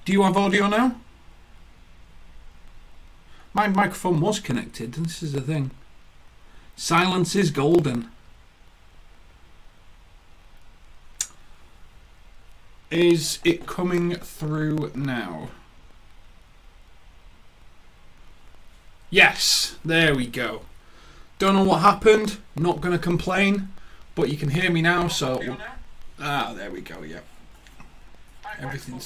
Do you have audio now? My microphone was connected. This is the thing. Silence is golden. Is it coming through now? Yes, there we go. Don't know what happened. Not going to complain, but you can hear me now. So, there we go. Yeah, everything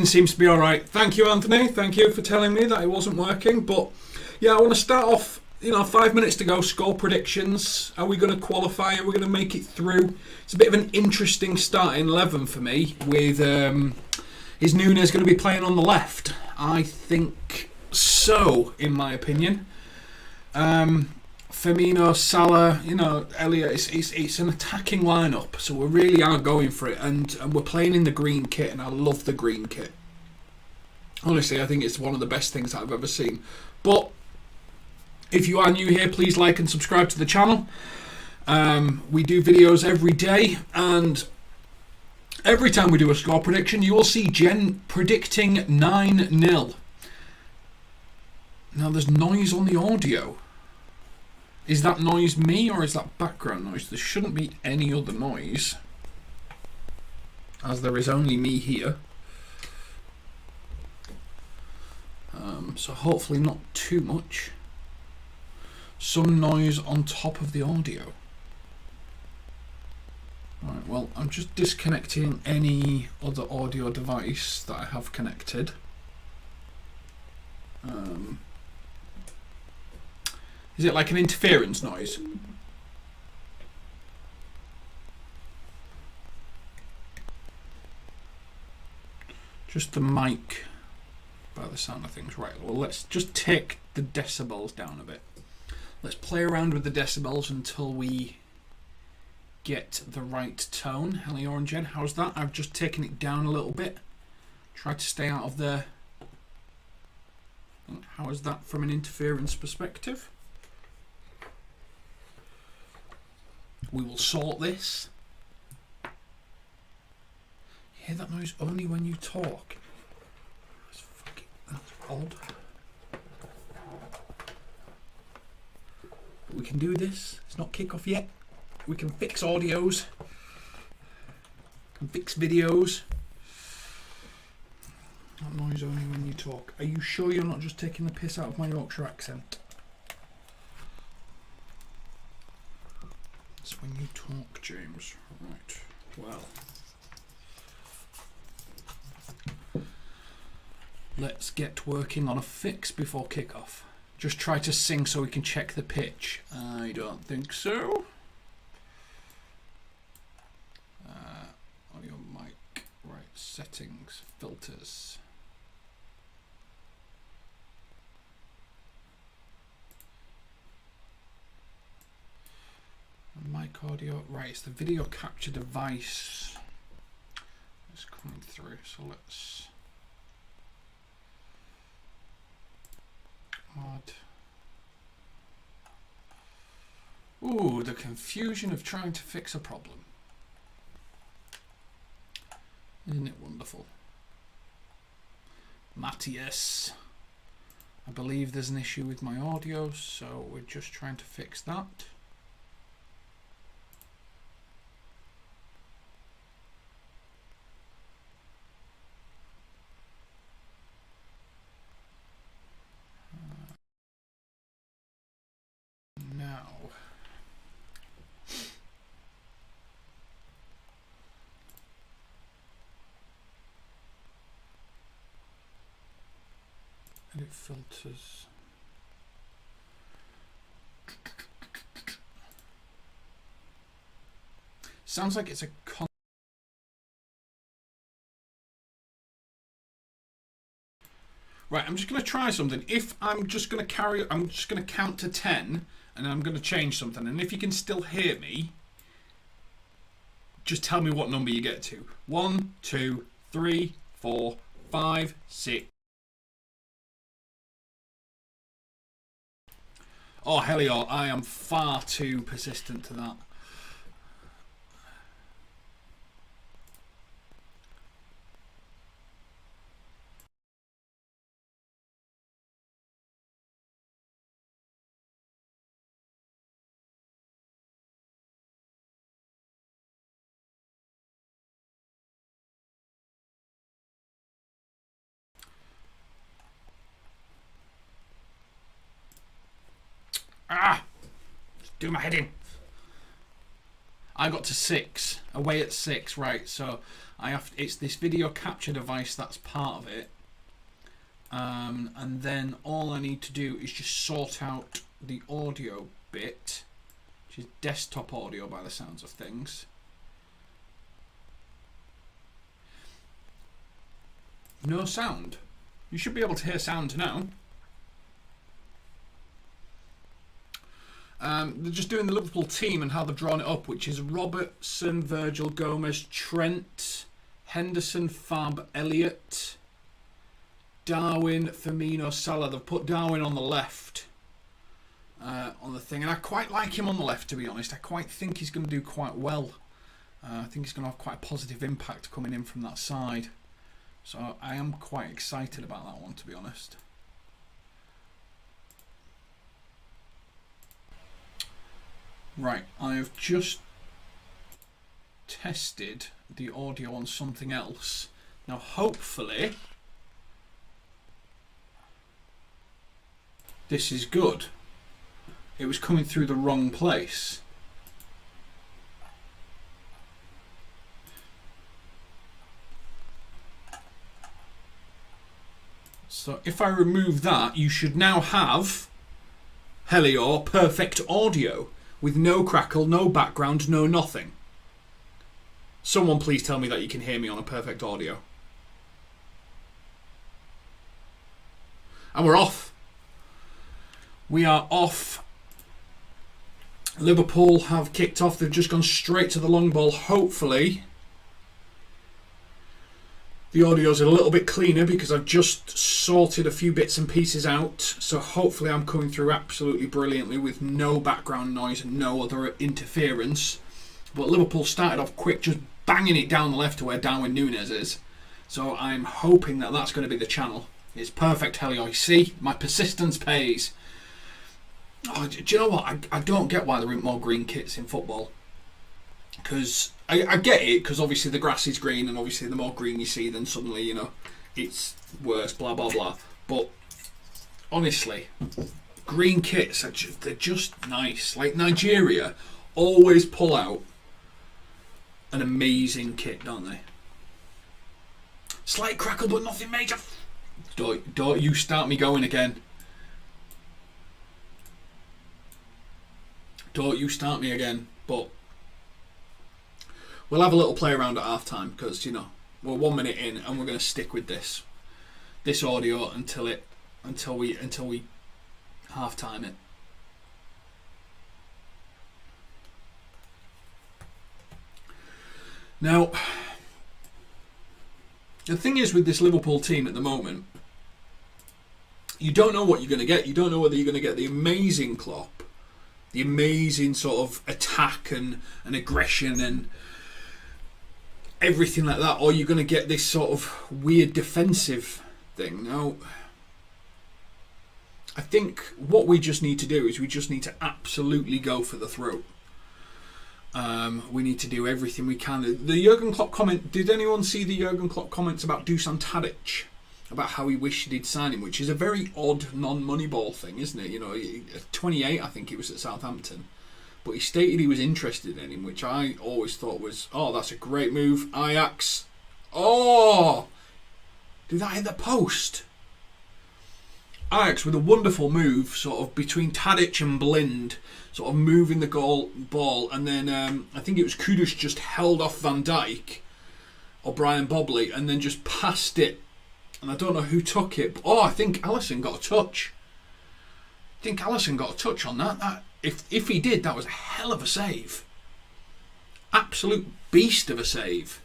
seems to be all right. Thank you, Anthony. Thank you for telling me that it wasn't working. But yeah, I want to start off. 5 minutes to go. Score predictions. Are we going to qualify? Are we going to make it through? It's a bit of an interesting starting 11 for me. With is Nunes going to be playing on the left? I think so, in my opinion. Firmino, Salah, Elliott. It's an attacking lineup, so we really are going for it, and we're playing in the green kit, and I love the green kit. Honestly, I think it's one of the best things that I've ever seen. But if you are new here, please like and subscribe to the channel. We do videos every day, and every time we do a score prediction, you will see Jen predicting 9-0. Now, there's noise on the audio. Is that noise me, or is that background noise? There shouldn't be any other noise, as there is only me here. So hopefully not too much. Some noise on top of the audio. Alright, well, I'm just disconnecting any other audio device that I have connected. Is it like an interference noise? Just the mic by the sound of things. Right, well, let's just take the decibels down a bit. Let's play around with the decibels until we get the right tone. Hello, Owen Jen, how's that? I've just taken it down a little bit. Try to stay out of there. How is that from an interference perspective? We will sort this. You hear that noise only when you talk? That's odd. But we can do this. It's not kickoff yet. We can fix audios. Can fix videos. That noise only when you talk. Are you sure you're not just taking the piss out of my Yorkshire accent? It's when you talk, James. Right. Well. Let's get working on a fix before kickoff. Just try to sing so we can check the pitch. I don't think so. Audio mic. Right. Settings. Filters. Mic audio. Right. It's the video capture device. It's coming through. So let's add. Ooh, the confusion of trying to fix a problem. Isn't it wonderful? Matty, yes. I believe there's an issue with my audio, so we're just trying to fix that. Edit filters. Sounds like it's a right, I'm just going to try something. If I'm just going to I'm just going to count to 10 and I'm going to change something. And if you can still hear me, just tell me what number you get to. 1, 2, 3, 4, 5, 6. Oh, Helio, I am far too persistent to that. Just do my head in. I got to 6, away at 6, right? So it's this video capture device that's part of it, and then all I need to do is just sort out the audio bit, which is desktop audio by the sounds of things. No sound. You should be able to hear sound now. They're just doing the Liverpool team and how they've drawn it up, which is Robertson, Virgil, Gomez, Trent, Henderson, Fab, Elliott, Darwin, Firmino, Salah. They've put Darwin on the left on the thing, and I quite like him on the left, to be honest. I quite think he's going to do quite well. I think he's going to have quite a positive impact coming in from that side. So I am quite excited about that one, to be honest. Right, I have just tested the audio on something else. Now, hopefully, this is good. It was coming through the wrong place. So if I remove that, you should now have Helior perfect audio. With no crackle, no background, no nothing. Someone please tell me that you can hear me on a perfect audio. And we're off. We are off. Liverpool have kicked off. They've just gone straight to the long ball. Hopefully, the audio's a little bit cleaner because I've just sorted a few bits and pieces out. So hopefully I'm coming through absolutely brilliantly with no background noise and no other interference. But Liverpool started off quick, just banging it down the left to where Darwin Núñez is. So I'm hoping that that's going to be the channel. It's perfect, Helios. See, my persistence pays. Oh, do you know what? I don't get why there aren't more green kits in football. Because I get it, because obviously the grass is green, and obviously the more green you see, then suddenly, you know, it's worse, blah, blah, blah. But honestly, green kits, they're just nice. Like Nigeria always pull out an amazing kit, don't they? Slight crackle, but nothing major. Don't you start me going again. Don't you start me again. But we'll have a little play around at half time because, you know, we're 1 minute in and we're going to stick with this audio until we half time it. Now, the thing is with this Liverpool team at the moment, you don't know what you're going to get. You don't know whether you're going to get the amazing Klopp, the amazing sort of attack and aggression and everything like that, or you're going to get this sort of weird defensive thing. Now, I think what we just need to do is we just need to absolutely go for the throat. We need to do everything we can. The Jurgen Klopp comment, did anyone see the Jurgen Klopp comments about Dusan Tadic? About how he wished he'd sign him, which is a very odd non-Moneyball thing, isn't it? You know, 28, I think he was at Southampton. But he stated he was interested in him, which I always thought was, oh, that's a great move. AJAX. Oh! Did that hit the post? AJAX with a wonderful move, sort of between Tadic and Blind, sort of moving the ball, and then I think it was Kudus just held off Van Dijk, or Brian Bobley, and then just passed it. And I don't know who took it. But, I think Alisson got a touch. I think Alisson got a touch on that. If he did, that was a hell of a save. Absolute beast of a save.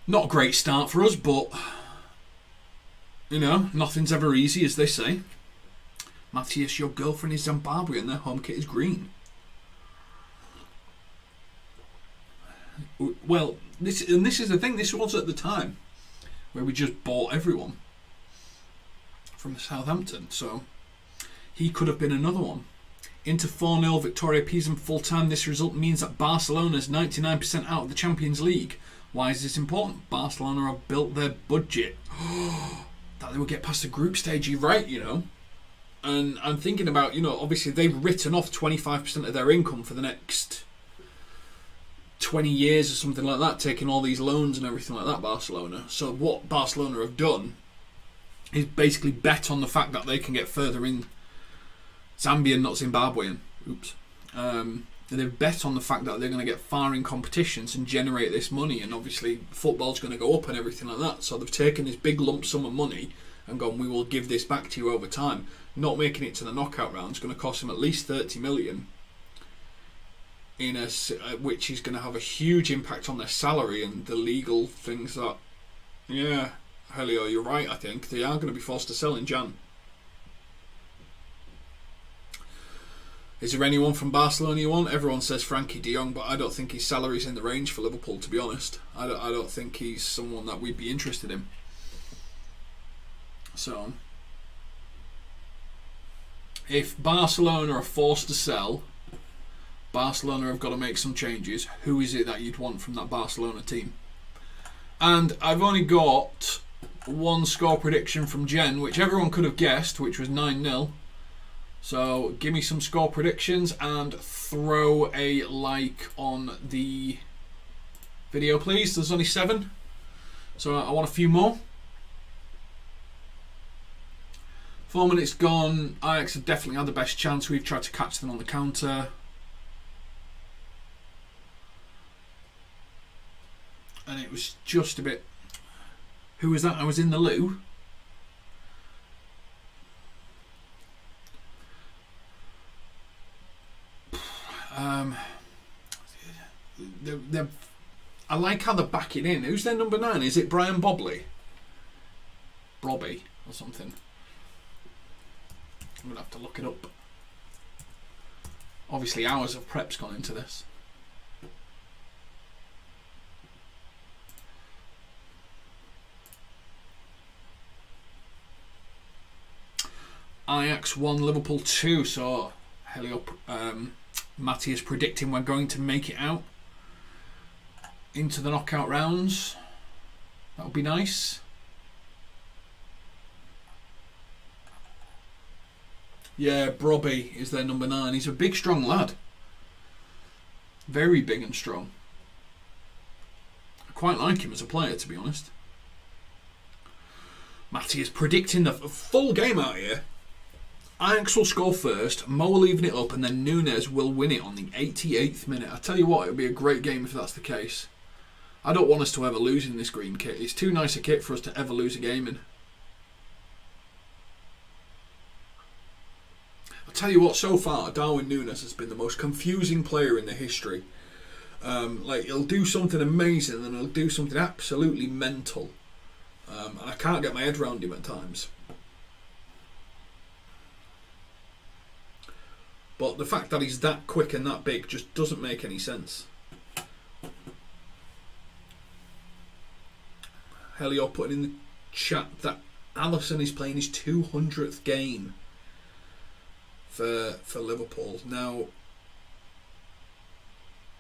Not a great start for us, but, you know, nothing's ever easy, as they say. Matthias, your girlfriend is Zimbabwe and their home kit is green. Well, this is the thing. This was at the time where we just bought everyone from Southampton, so he could have been another one. Inter 4-0, Victoria Pisa full time. This result means that Barcelona's 99% out of the Champions League. Why is this important? Barcelona have built their budget that they would get past the group stage. You're right, you know. And I'm thinking about, obviously they've written off 25% of their income for the next 20 years or something like that, taking all these loans and everything like that, Barcelona. So what Barcelona have done is basically bet on the fact that they can get further in Zambian, not Zimbabwean. Oops. They've bet on the fact that they're going to get far in competitions and generate this money, and obviously football's going to go up and everything like that. So they've taken this big lump sum of money and gone, we will give this back to you over time. Not making it to the knockout round is going to cost them at least 30 million, which is going to have a huge impact on their salary and the legal things that, yeah, Helio, you're right, I think. They are going to be forced to sell in Jan. Is there anyone from Barcelona you want? Everyone says Frankie de Jong, but I don't think his salary's in the range for Liverpool, to be honest. I don't think he's someone that we'd be interested in. So, if Barcelona are forced to sell, Barcelona have got to make some changes. Who is it that you'd want from that Barcelona team? And I've only got one score prediction from Jen, which everyone could have guessed, which was 9-0. So give me some score predictions and throw a like on the video, please. There's only 7, so I want a few more. 4 minutes gone. Ajax have definitely had the best chance. We've tried to catch them on the counter. And it was just a bit... Who was that? I was in the loo. I like how they're backing in. Who's their number 9? Is it Brian Bobley? Robbie or something? I'm going to have to look it up. Obviously hours of prep's gone into this. Ajax 1, Liverpool 2. So Helio, Matty is predicting we're going to make it out into the knockout rounds. That would be nice. Yeah, Brobby is their number 9. He's a big, strong lad. Very big and strong. I quite like him as a player, to be honest. Matty is predicting the full game out here. Ajax will score first, Mo will even it up, and then Nunes will win it on the 88th minute. I tell you what, it would be a great game if that's the case. I don't want us to ever lose in this green kit. It's too nice a kit for us to ever lose a game in. I'll tell you what, so far, Darwin Nunes has been the most confusing player in the history. He'll do something amazing and he'll do something absolutely mental. And I can't get my head around him at times. But the fact that he's that quick and that big just doesn't make any sense. Helio putting in the chat that Alisson is playing his 200th game for Liverpool. Now,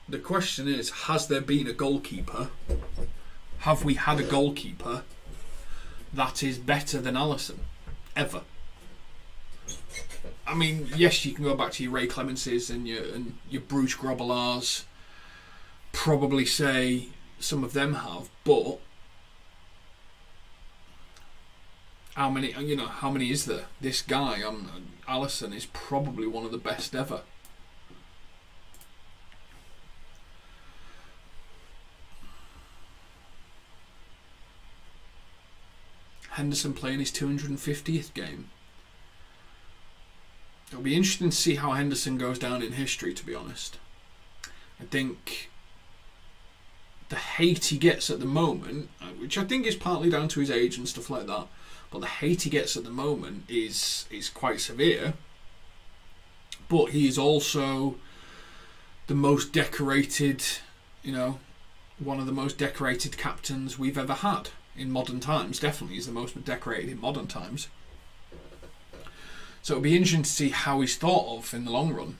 the question is, has there been a goalkeeper? Have we had a goalkeeper that is better than Alisson? Ever? I mean, yes, you can go back to your Ray Clemences and your Bruce Grobbelaars. Probably say some of them have, but how many is there? This guy, Alisson, is probably one of the best ever. Henderson playing his 250th game. It'll be interesting to see how Henderson goes down in history, to be honest. I think the hate he gets at the moment, which I think is partly down to his age and stuff like that, but the hate he gets at the moment is quite severe. But he is also the most decorated, one of the most decorated captains we've ever had in modern times. Definitely he's the most decorated in modern times. So it'll be interesting to see how he's thought of in the long run.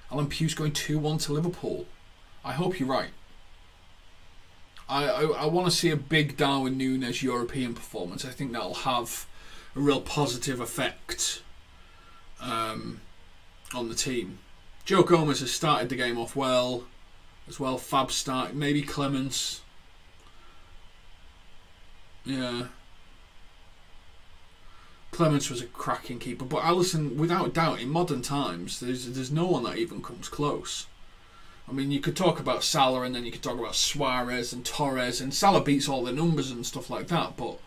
Alan Pugh's going 2-1 to Liverpool. I hope you're right. I want to see a big Darwin Nunes European performance. I think that'll have real positive effect on the team. Joe Gomez has started the game off well as well. Fab started, maybe Clemens. Yeah. Clemens was a cracking keeper, but Alisson, without doubt, in modern times, there's no one that even comes close. I mean, you could talk about Salah, and then you could talk about Suarez and Torres, and Salah beats all the numbers and stuff like that, but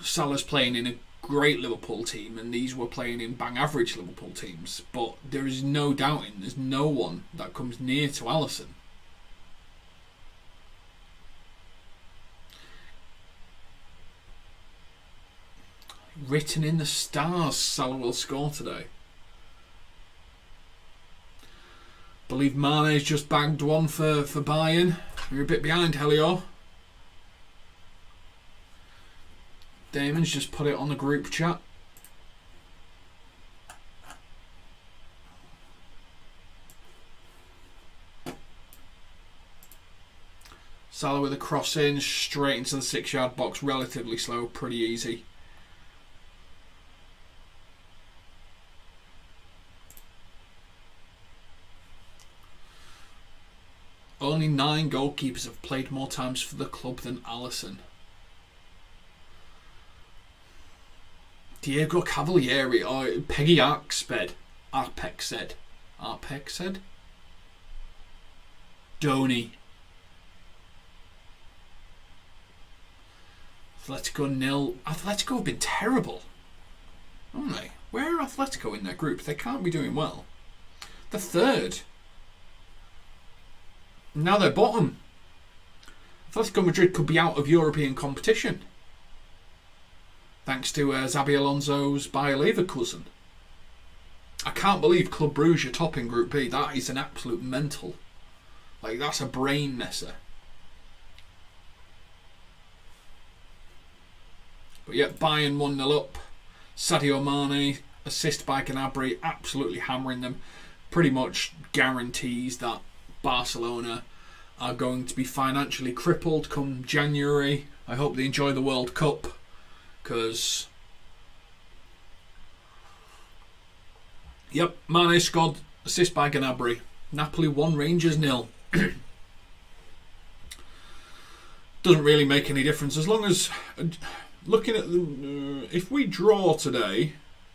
Salah's playing in a great Liverpool team, and these were playing in bang average Liverpool teams, but there is no doubting there's no one that comes near to Alisson. Written in the stars, Salah will score today. Believe Mane's just bagged one for Bayern. We're a bit behind, Helio. Damon's just put it on the group chat. Salah with a cross in, straight into the 6-yard box, relatively slow, pretty easy. Only 9 goalkeepers have played more times for the club than Alisson. Diego Cavalieri or Peggy Arpexed said. Donny. Atletico 0. Atletico have been terrible, haven't they? Where are Atletico in their group? They can't be doing well. They're third. Now they're bottom. Atletico Madrid could be out of European competition, thanks to Xabi Alonso's Bayer Leverkusen. I can't believe Club Brugge are top in Group B. That is an absolute mental. Like, that's a brain messer. But yet, Bayern 1-0 up. Sadio Mane, assist by Gnabry, absolutely hammering them. Pretty much guarantees that Barcelona are going to be financially crippled come January. I hope they enjoy the World Cup, because yep, Mane scored, assist by Gnabry. Napoli 1, Rangers 0. Doesn't really make any difference as long as looking at the if we draw today,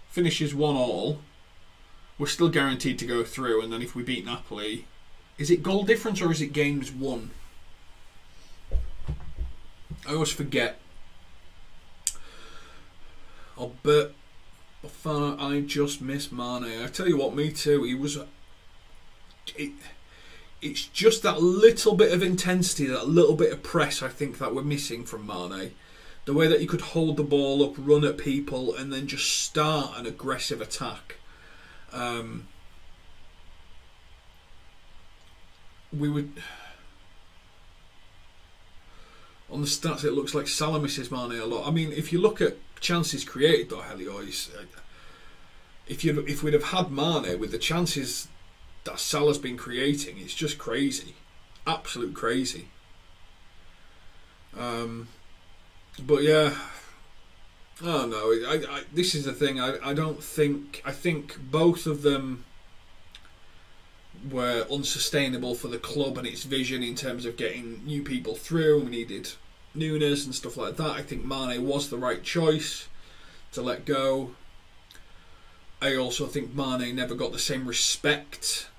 finishes 1-1, we're still guaranteed to go through, and then if we beat Napoli, is it goal difference or is it games won? I always forget. I'll bet I just miss Mane. I tell you what, me too. He was. It's just that little bit of intensity, that little bit of press, I think, that we're missing from Mane. The way that he could hold the ball up, run at people, and then just start an aggressive attack. We would. On the stats, it looks like Salah misses Mane a lot. I mean, if you look at chances created, though, Helio, if we'd have had Mane with the chances that Salah's been creating, it's just crazy, absolute crazy. But yeah, I don't know. This is the thing. I think both of them were unsustainable for the club and its vision in terms of getting new people through. We needed Nunes and stuff like that. I think Mane was the right choice to let go. I also think Mane never got the same respect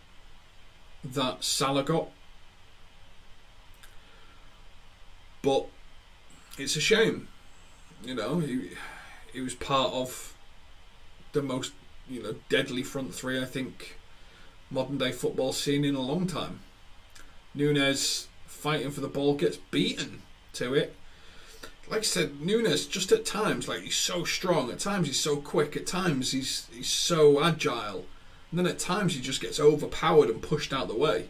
that Salah got. But it's a shame. You know, he was part of the most, deadly front three, I think, modern day football seen in a long time. Nunes fighting for the ball, gets beaten to it. Like I said, Nunes just at times, like, he's so strong, at times he's so quick, at times he's so agile, and then at times he just gets overpowered and pushed out the way.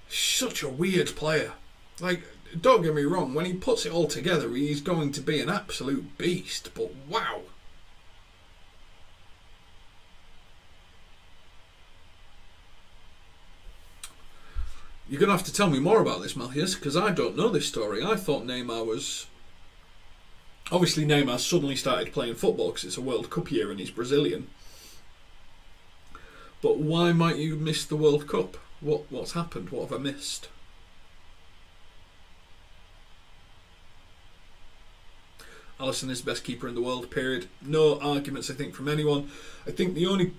Such a weird player. Like, don't get me wrong, when he puts it all together, he's going to be an absolute beast, but wow. You're going to have to tell me more about this, Matthias, because I don't know this story. I thought Neymar was Obviously, Neymar suddenly started playing football because it's a World Cup year and he's Brazilian. But why might you miss the World Cup? What's happened? What have I missed? Alisson is the best keeper in the world, period. No arguments, I think, from anyone. I think the only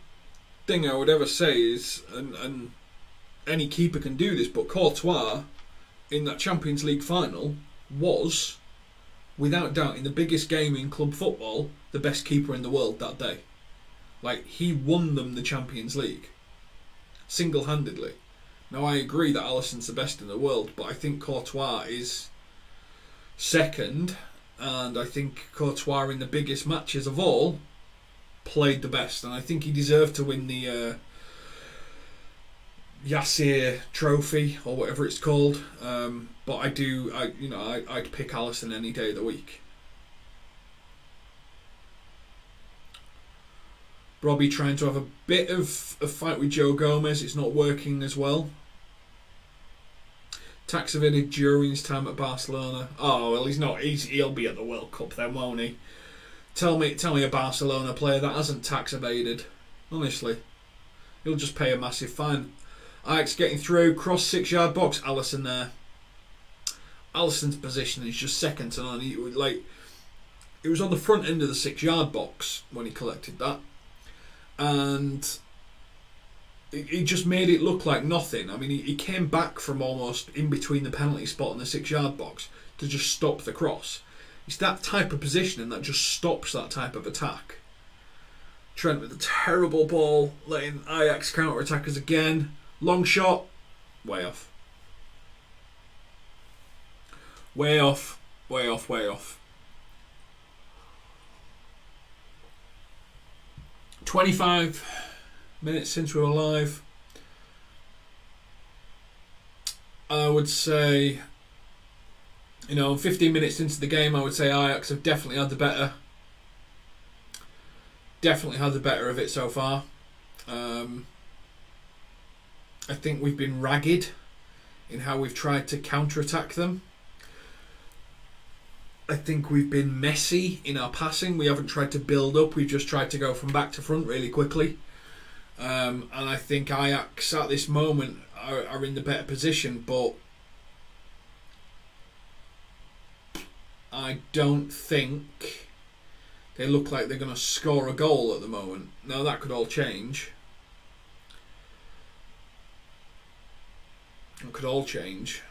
thing I would ever say is, and any keeper can do this, but Courtois in that Champions League final was, without doubt, in the biggest game in club football, the best keeper in the world that day. Like, he won them the Champions League single-handedly. Now, I agree that Alisson's the best in the world, but I think Courtois is second, and I think Courtois in the biggest matches of all played the best, and I think he deserved to win the Yasir Trophy or whatever it's called. But I'd pick Alisson any day of the week. Robbie trying to have a bit of a fight with Joe Gomez. It's not working as well. Tax evaded during his time at Barcelona. Oh well, he's not. He'll be at the World Cup then, won't he? Tell me a Barcelona player that hasn't tax evaded. Honestly, he'll just pay a massive fine. Ajax getting through, cross 6-yard box. Alisson there. Alisson's position is just second to none. He was on the front end of the 6-yard box when he collected that, and he just made it look like nothing. I mean, he came back from almost in between the penalty spot and the 6-yard box to just stop the cross. It's that type of positioning that just stops that type of attack. Trent with a terrible ball, letting Ajax counter-attackers again. Long shot, way off. Way off, way off, way off. 25 minutes since we were live. I would say, 15 minutes into the game, I would say Ajax have definitely had the better. Definitely had the better of it so far. I think we've been ragged in how we've tried to counter-attack them. I think we've been messy in our passing. We haven't tried to build up. We've just tried to go from back to front really quickly. And I think Ajax at this moment are in the better position, but I don't think they look like they're going to score a goal at the moment. Now that could all change. It could all change.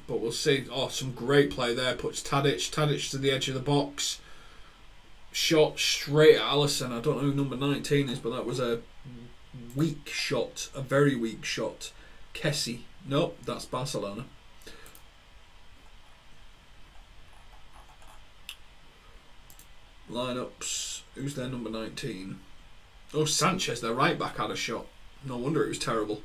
But we'll see. Oh, some great play there. Puts Tadic to the edge of the box. Shot straight at Alisson. I don't know who number 19 is, but that was a weak shot. A very weak shot. Kessie. Nope, that's Barcelona. Lineups. Who's their number 19? Oh, Sanchez, their right back, had a shot. No wonder it was terrible.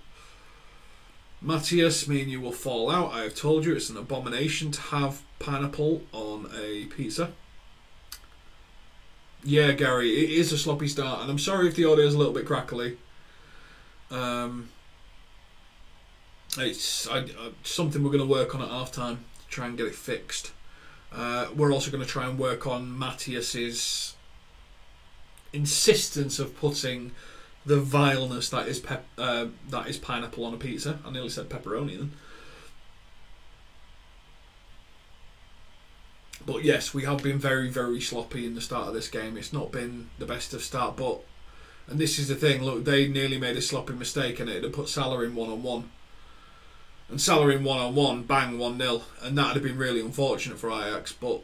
Matthias, me and you will fall out. I have told you it's an abomination to have pineapple on a pizza. Yeah, Gary, it is a sloppy start, and I'm sorry if the audio is a little bit crackly. It's something we're going to work on at half time to try and get it fixed. We're also going to try and work on Matthias's insistence of putting the vileness that is pineapple on a pizza. I nearly said pepperoni then. But yes, we have been very, very sloppy in the start of this game. It's not been the best of start, and this is the thing, look, they nearly made a sloppy mistake and it'd have put Salah in one-on-one. And Salah in one-on-one, bang, 1-0. And that would have been really unfortunate for Ajax, but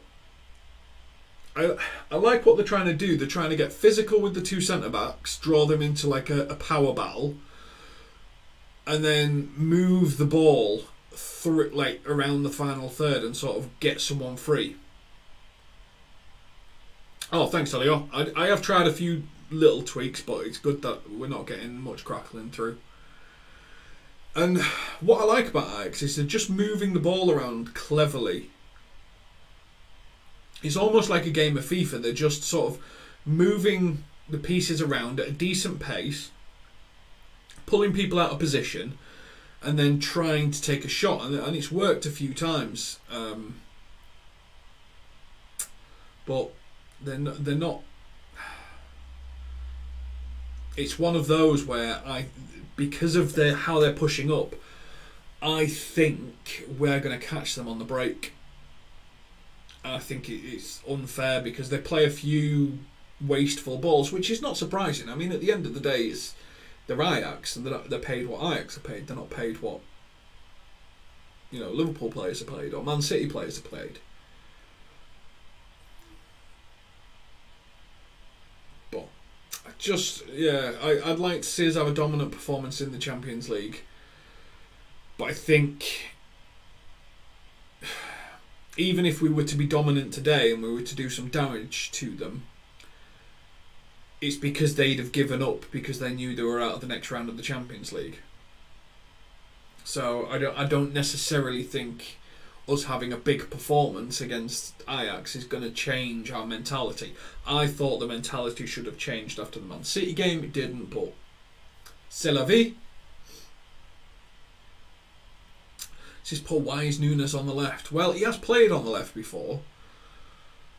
I like what they're trying to do. They're trying to get physical with the two centre-backs, draw them into like a power battle, and then move the ball through, like, around the final third and sort of get someone free. Oh, thanks, Elio. I have tried a few little tweaks, but it's good that we're not getting much crackling through. And what I like about Ajax is they're just moving the ball around cleverly. It's almost like a game of FIFA. They're just sort of moving the pieces around at a decent pace, pulling people out of position, and then trying to take a shot. And it's worked a few times. but they're not. It's one of those where because of how they're pushing up, I think we're going to catch them on the break. I think it's unfair because they play a few wasteful balls, which is not surprising. I mean, at the end of the day, they're AJAX, and they're paid what AJAX are paid. They're not paid what Liverpool players are paid or Man City players are paid. But I'd like to see us have a dominant performance in the Champions League. But I think even if we were to be dominant today and we were to do some damage to them, it's because they'd have given up because they knew they were out of the next round of the Champions League. So I don't necessarily think us having a big performance against AJAX is going to change our mentality. I thought the mentality should have changed after the Man City game. It didn't, but c'est la vie. This is Paul. Why is Nunes on the left? Well, he has played on the left before.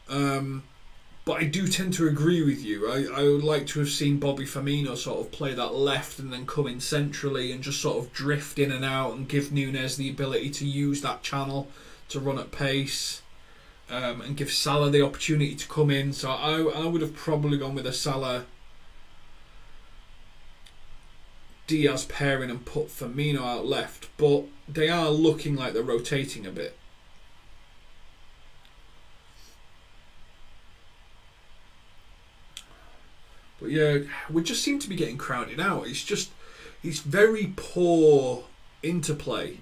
But I do tend to agree with you. I would like to have seen Bobby Firmino sort of play that left and then come in centrally and just sort of drift in and out and give Nunes the ability to use that channel to run at pace, and give Salah the opportunity to come in. So I would have probably gone with a Salah Diaz pairing and put Firmino out left, but they are looking like they're rotating a bit. But yeah, we just seem to be getting crowded out. It's very poor interplay.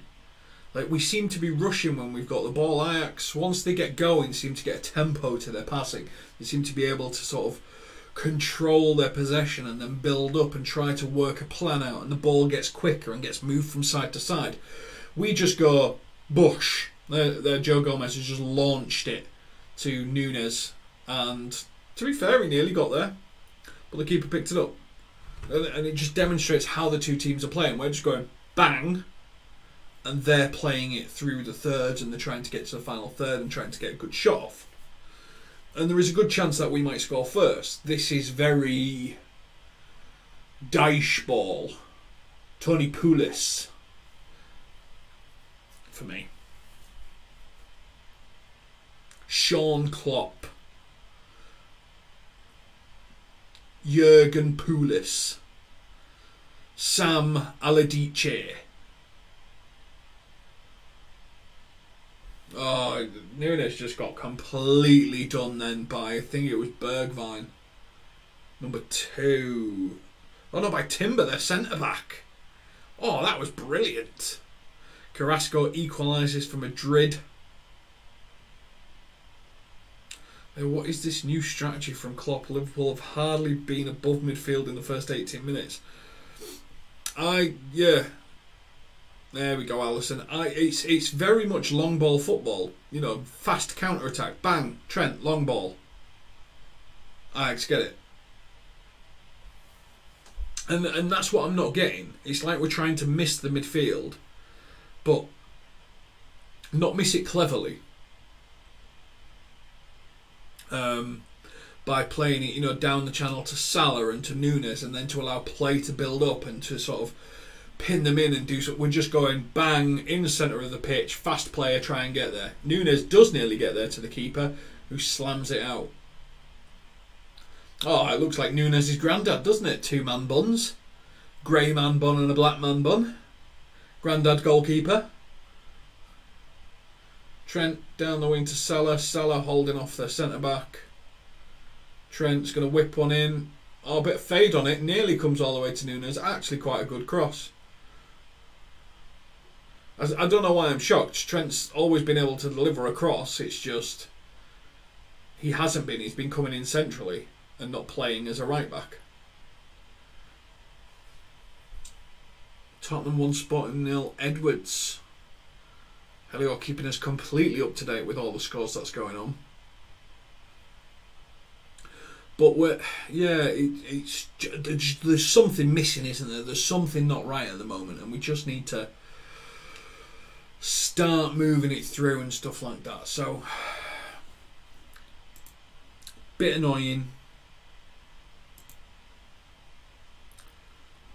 Like, we seem to be rushing when we've got the ball. AJAX, once they get going, seem to get a tempo to their passing. They seem to be able to sort of control their possession and then build up and try to work a plan out, and the ball gets quicker and gets moved from side to side. We just go bush. There, Joe Gomez has just launched it to Nunes, and to be fair, he nearly got there, but the keeper picked it up, and it just demonstrates how the two teams are playing. We're just going bang, and they're playing it through the thirds, and they're trying to get to the final third and trying to get a good shot off. And there is a good chance that we might score first. This is very Dyche ball. Tony Pulis for me. Sean Klopp. Jurgen Pulis. Sam Allardyce. Oh, Nunes just got completely done then by, I think it was Bergwijn. Number 2. Oh no, by Timber, their centre-back. Oh, that was brilliant. Carrasco equalises for Madrid. Now, what is this new strategy from Klopp? Liverpool have hardly been above midfield in the first 18 minutes. There we go, Alisson. It's very much long ball football. You know, fast counter attack. Bang, Trent, long ball. Ajax get it. And that's what I'm not getting. It's like we're trying to miss the midfield, but not miss it cleverly. By playing it, down the channel to Salah and to Nunes, and then to allow play to build up and to sort of pin them in and do so. We're just going bang in the centre of the pitch, fast player, try and get there. Nunes does nearly get there to the keeper, who slams it out. Oh, it looks like Nunes' granddad, doesn't it? 2-man buns. Grey man bun and a black man bun. Granddad goalkeeper. Trent down the wing to Salah. Salah holding off their centre-back. Trent's going to whip one in. Oh, a bit of fade on it. Nearly comes all the way to Nunes. Actually quite a good cross. I don't know why I'm shocked. Trent's always been able to deliver a cross. It's just he hasn't been. He's been coming in centrally and not playing as a right back. Tottenham 1, Sporting 0. Edwards. Helio keeping us completely up to date with all the scores that's going on. But there's something missing, isn't there? There's something not right at the moment, and we just need to start moving it through and stuff like that. So Bit annoying.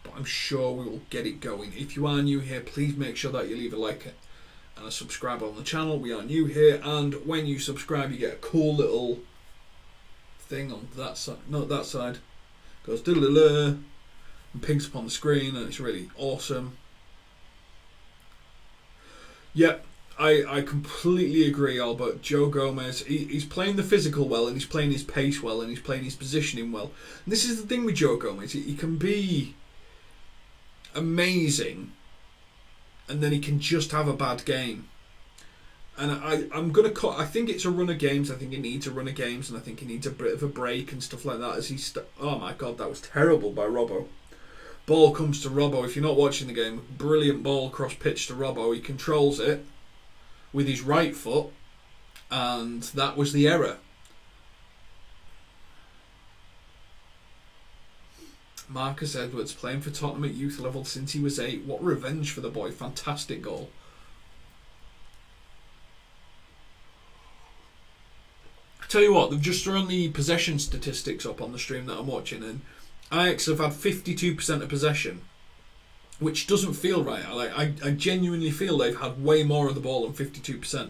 But I'm sure we will get it going. If you are new here, please make sure that you leave a like and a subscribe on the channel. We are new here, and when you subscribe you get a cool little thing on that side, not that side, goes and pinks up on the screen, and it's really awesome. Yep, I completely agree, Albert. Joe Gomez, he's playing the physical well, and he's playing his pace well, and he's playing his positioning well. And this is the thing with Joe Gomez, he can be amazing, and then he can just have a bad game. And I'm going to cut. I think it's a run of games. I think he needs a run of games, and I think he needs a bit of a break and stuff like that. As oh my God, that was terrible by Robbo. Ball comes to Robbo. If you're not watching the game, brilliant ball cross pitch to Robbo. He controls it with his right foot, and that was the error. Marcus Edwards playing for Tottenham at youth level since he was 8. What revenge for the boy. Fantastic goal. I tell you what, they've just thrown the possession statistics up on the stream that I'm watching, and AJAX have had 52% of possession, which doesn't feel right. I genuinely feel they've had way more of the ball than 52%.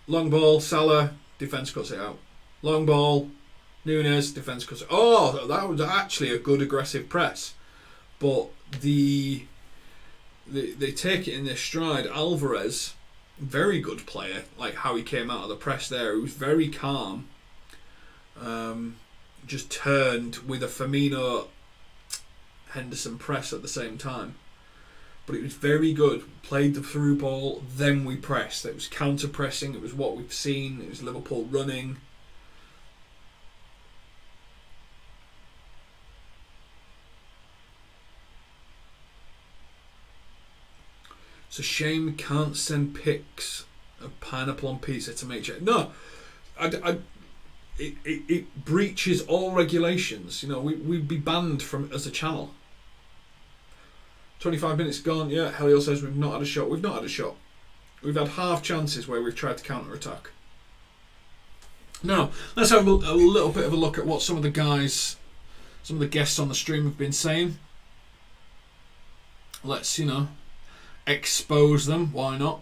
Long ball, Salah, defence cuts it out. Long ball, Nunes, defence cuts it. Oh, that was actually a good aggressive press. But they take it in their stride. Alvarez, very good player, like how he came out of the press there. He was very calm. Just turned with a Firmino Henderson press at the same time. But it was very good. Played the through ball, then we pressed. It was counter pressing, it was what we've seen, it was Liverpool running. It's a shame we can't send pics of pineapple on pizza to make sure. No, it breaches all regulations. You know, we'd be banned from as a channel. 25 minutes gone. Yeah, Helio says we've not had a shot. We've not had a shot. We've had half chances where we've tried to counter attack. Now let's have a little bit of a look at what some of the guests on the stream have been saying. Let's expose them. Why not?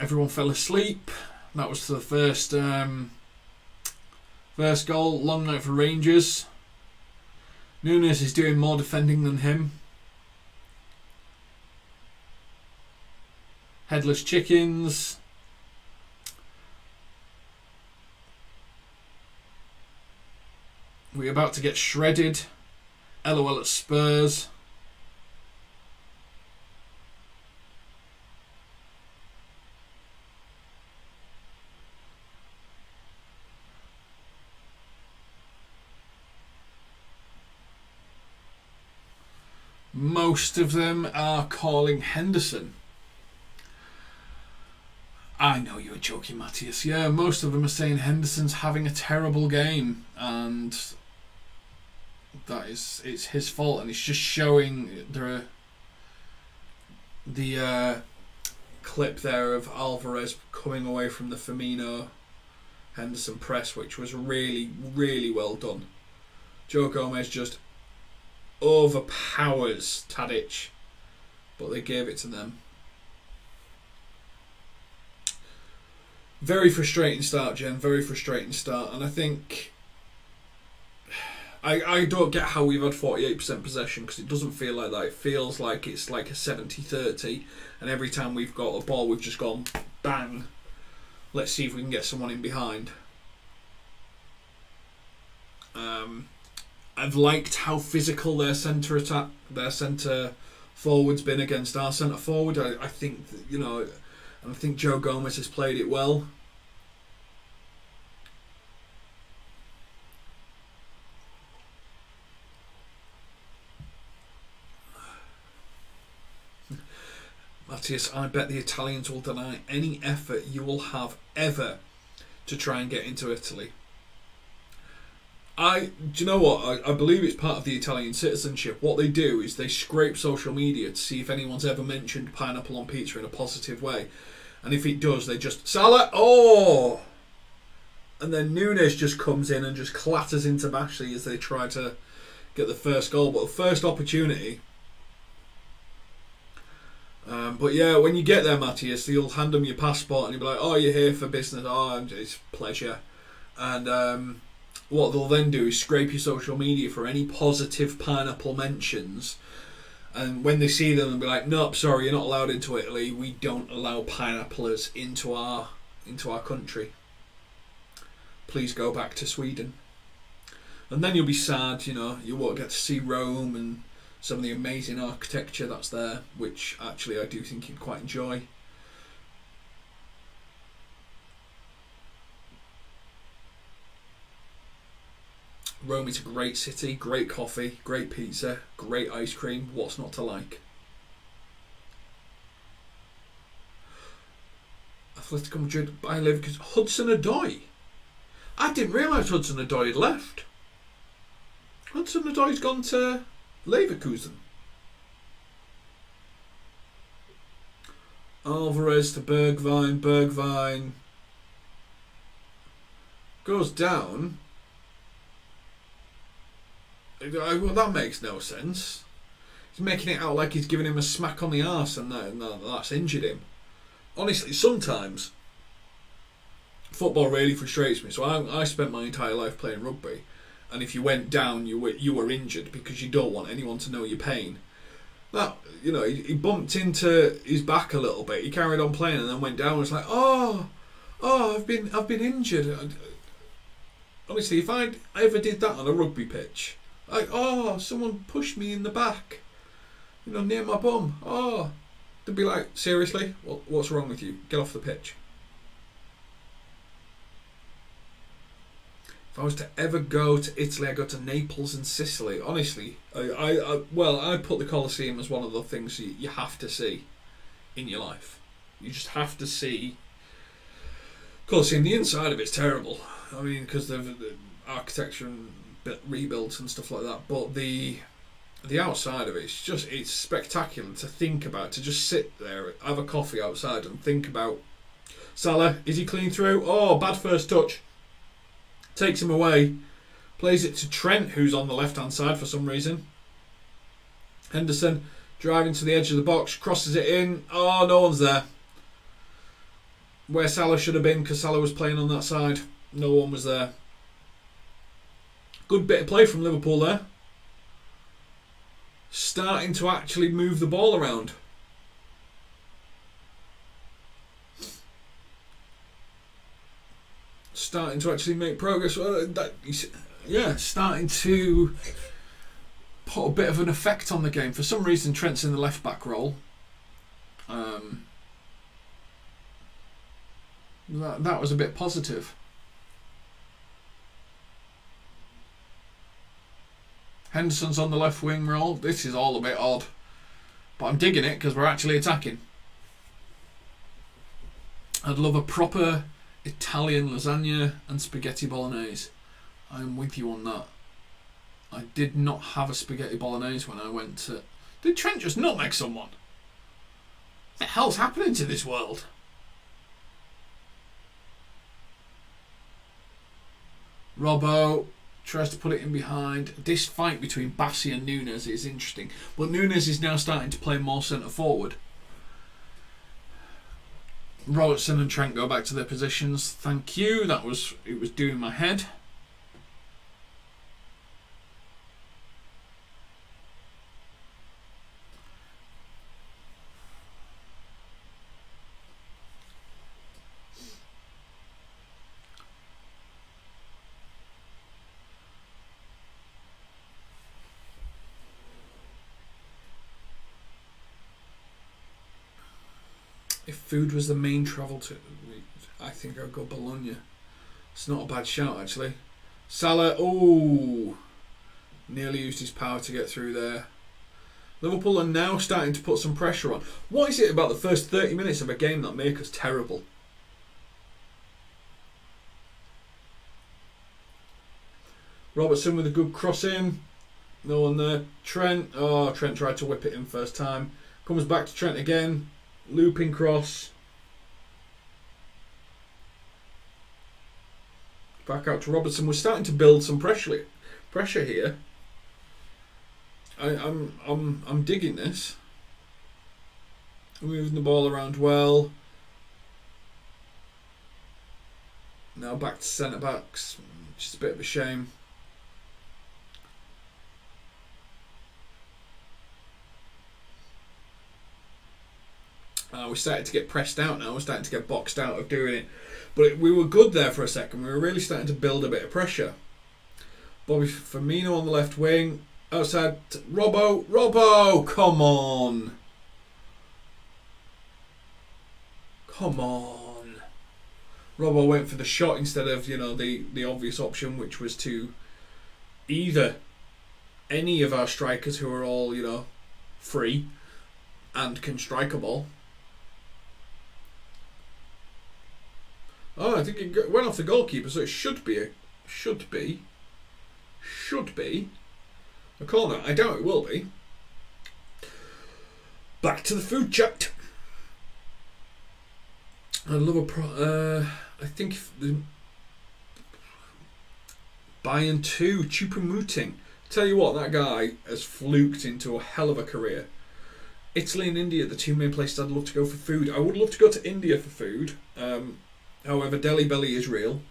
Everyone fell asleep. That was the first goal. Long night for Rangers. Nunes is doing more defending than him. Headless chickens. We're about to get shredded. LOL at Spurs. Most of them are calling Henderson. I know you're joking, Matthias. Yeah, most of them are saying Henderson's having a terrible game, and it's his fault, and it's just showing the clip there of Alvarez coming away from the Firmino Henderson press, which was really, really well done. Joe Gomez just overpowers Tadic, but they gave it to them. Very frustrating start, Jen. Very frustrating start, and I think I don't get how we've had 48% possession, because it doesn't feel like that. It feels like it's like a 70-30, and every time we've got a ball, we've just gone bang. Let's see if we can get someone in behind. I've liked how physical their centre forward's been against our centre forward. I think and I think Joe Gomez has played it well. Matthias, I bet the Italians will deny any effort you will have ever to try and get into Italy. Do you know what? I believe it's part of the Italian citizenship. What they do is they scrape social media to see if anyone's ever mentioned pineapple on pizza in a positive way. And if it does, they just... Salah! Oh! And then Núñez just comes in and just clatters into Bashley as they try to get the first goal. But the first opportunity... but yeah, when you get there, Matty, you'll hand them your passport and you'll be like, oh, you're here for business. Oh, it's pleasure. And what they'll then do is scrape your social media for any positive pineapple mentions. And when they see them, they'll be like, nope, sorry, you're not allowed into Italy. We don't allow pineapplers into our country. Please go back to Sweden. And then you'll be sad, you know, you won't get to see Rome and some of the amazing architecture that's there, which actually I do think you'd quite enjoy. Rome is a great city, great coffee, great pizza, great ice cream. What's not to like? Atletico Madrid by Leverkusen. Hudson-Odoi. I didn't realise Hudson-Odoi had left. Hudson-Odoi's gone to Leverkusen. Alvarez to Bergwijn. Bergwijn goes down. Well, that makes no sense. He's making it out like he's giving him a smack on the arse and that's injured him. Honestly, sometimes football really frustrates me. So I spent my entire life playing rugby, and if you went down, you were injured because you don't want anyone to know your pain. That, you know, he bumped into his back a little bit. He carried on playing and then went down. And was like, oh, I've been injured. Honestly, if I ever did that on a rugby pitch. Like, oh, someone pushed me in the back, you know, near my bum. Oh, they'd be like, seriously? What's wrong with you? Get off the pitch. If I was to ever go to Italy, I go to Naples and Sicily. Honestly, I put the Colosseum as one of the things you have to see in your life. You just have to see Colosseum. The inside of it's terrible. I mean, because the architecture and rebuilds and stuff like that, but the outside of it's spectacular to think about, to just sit there, have a coffee outside and think about. Salah, is he clean through? Oh, bad first touch. Takes him away, plays it to Trent, who's on the left hand side for some reason. Henderson driving to the edge of the box, crosses it in. Oh, no one's there. Where Salah should have been, because Salah was playing on that side. No one was there. Good bit of play from Liverpool there. Starting to actually move the ball around. Starting to actually make progress. Starting to put a bit of an effect on the game. For some reason, Trent's in the left back role. That was a bit positive. Henderson's on the left wing role. This is all a bit odd, but I'm digging it because we're actually attacking. I'd love a proper Italian lasagna and spaghetti bolognese. I'm with you on that. I did not have a spaghetti bolognese when I went to... Did Trent just nutmeg someone? What the hell's happening to this world? Robbo tries to put it in behind. This fight between Bassi and Núñez is interesting. But Núñez is now starting to play more centre forward. Robertson and Trent go back to their positions. Thank you. It was doing my head. If food was the main travel to, I think I'd go Bologna. It's not a bad shout, actually. Salah, nearly used his power to get through there. Liverpool are now starting to put some pressure on. What is it about the first 30 minutes of a game that make us terrible? Robertson with a good cross in. No one there. Trent. Oh, Trent tried to whip it in first time. Comes back to Trent again. Looping cross. Back out to Robertson. We're starting to build some pressure here. I'm digging this. Moving the ball around well. Now back to centre backs. Just a bit of a shame. We're starting to get pressed out now. We're starting to get boxed out of doing it. But we were good there for a second. We were really starting to build a bit of pressure. Bobby Firmino on the left wing. Outside, Robbo, come on. Come on. Robbo went for the shot instead of, the obvious option, which was to either any of our strikers who are all, free and can strike a ball. Oh, I think it went off the goalkeeper, so it should be a corner. I doubt it will be. Back to the food chat. I love I think the Bayern 2 Choupo-Moting. Tell you what, that guy has fluked into a hell of a career. Italy and India, the two main places I'd love to go for food. I would love to go to India for food. However, Delhi Belly is real.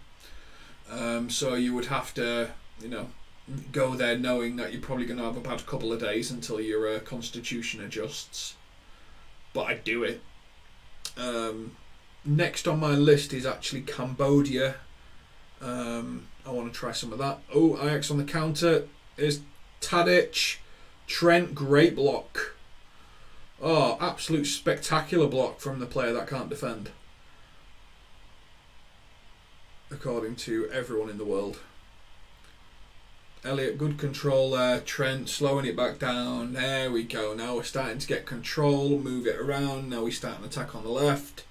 So you would have to, go there knowing that you're probably going to have about a couple of days until your constitution adjusts. But I'd do it. Next on my list is actually Cambodia. I want to try some of that. Oh, AJAX on the counter is Tadic. Trent, great block. Oh, absolute spectacular block from the player that can't defend. According to everyone in the world. Elliot, good control there. Trent slowing it back down. There we go. Now we're starting to get control. Move it around. Now we start an attack on the left.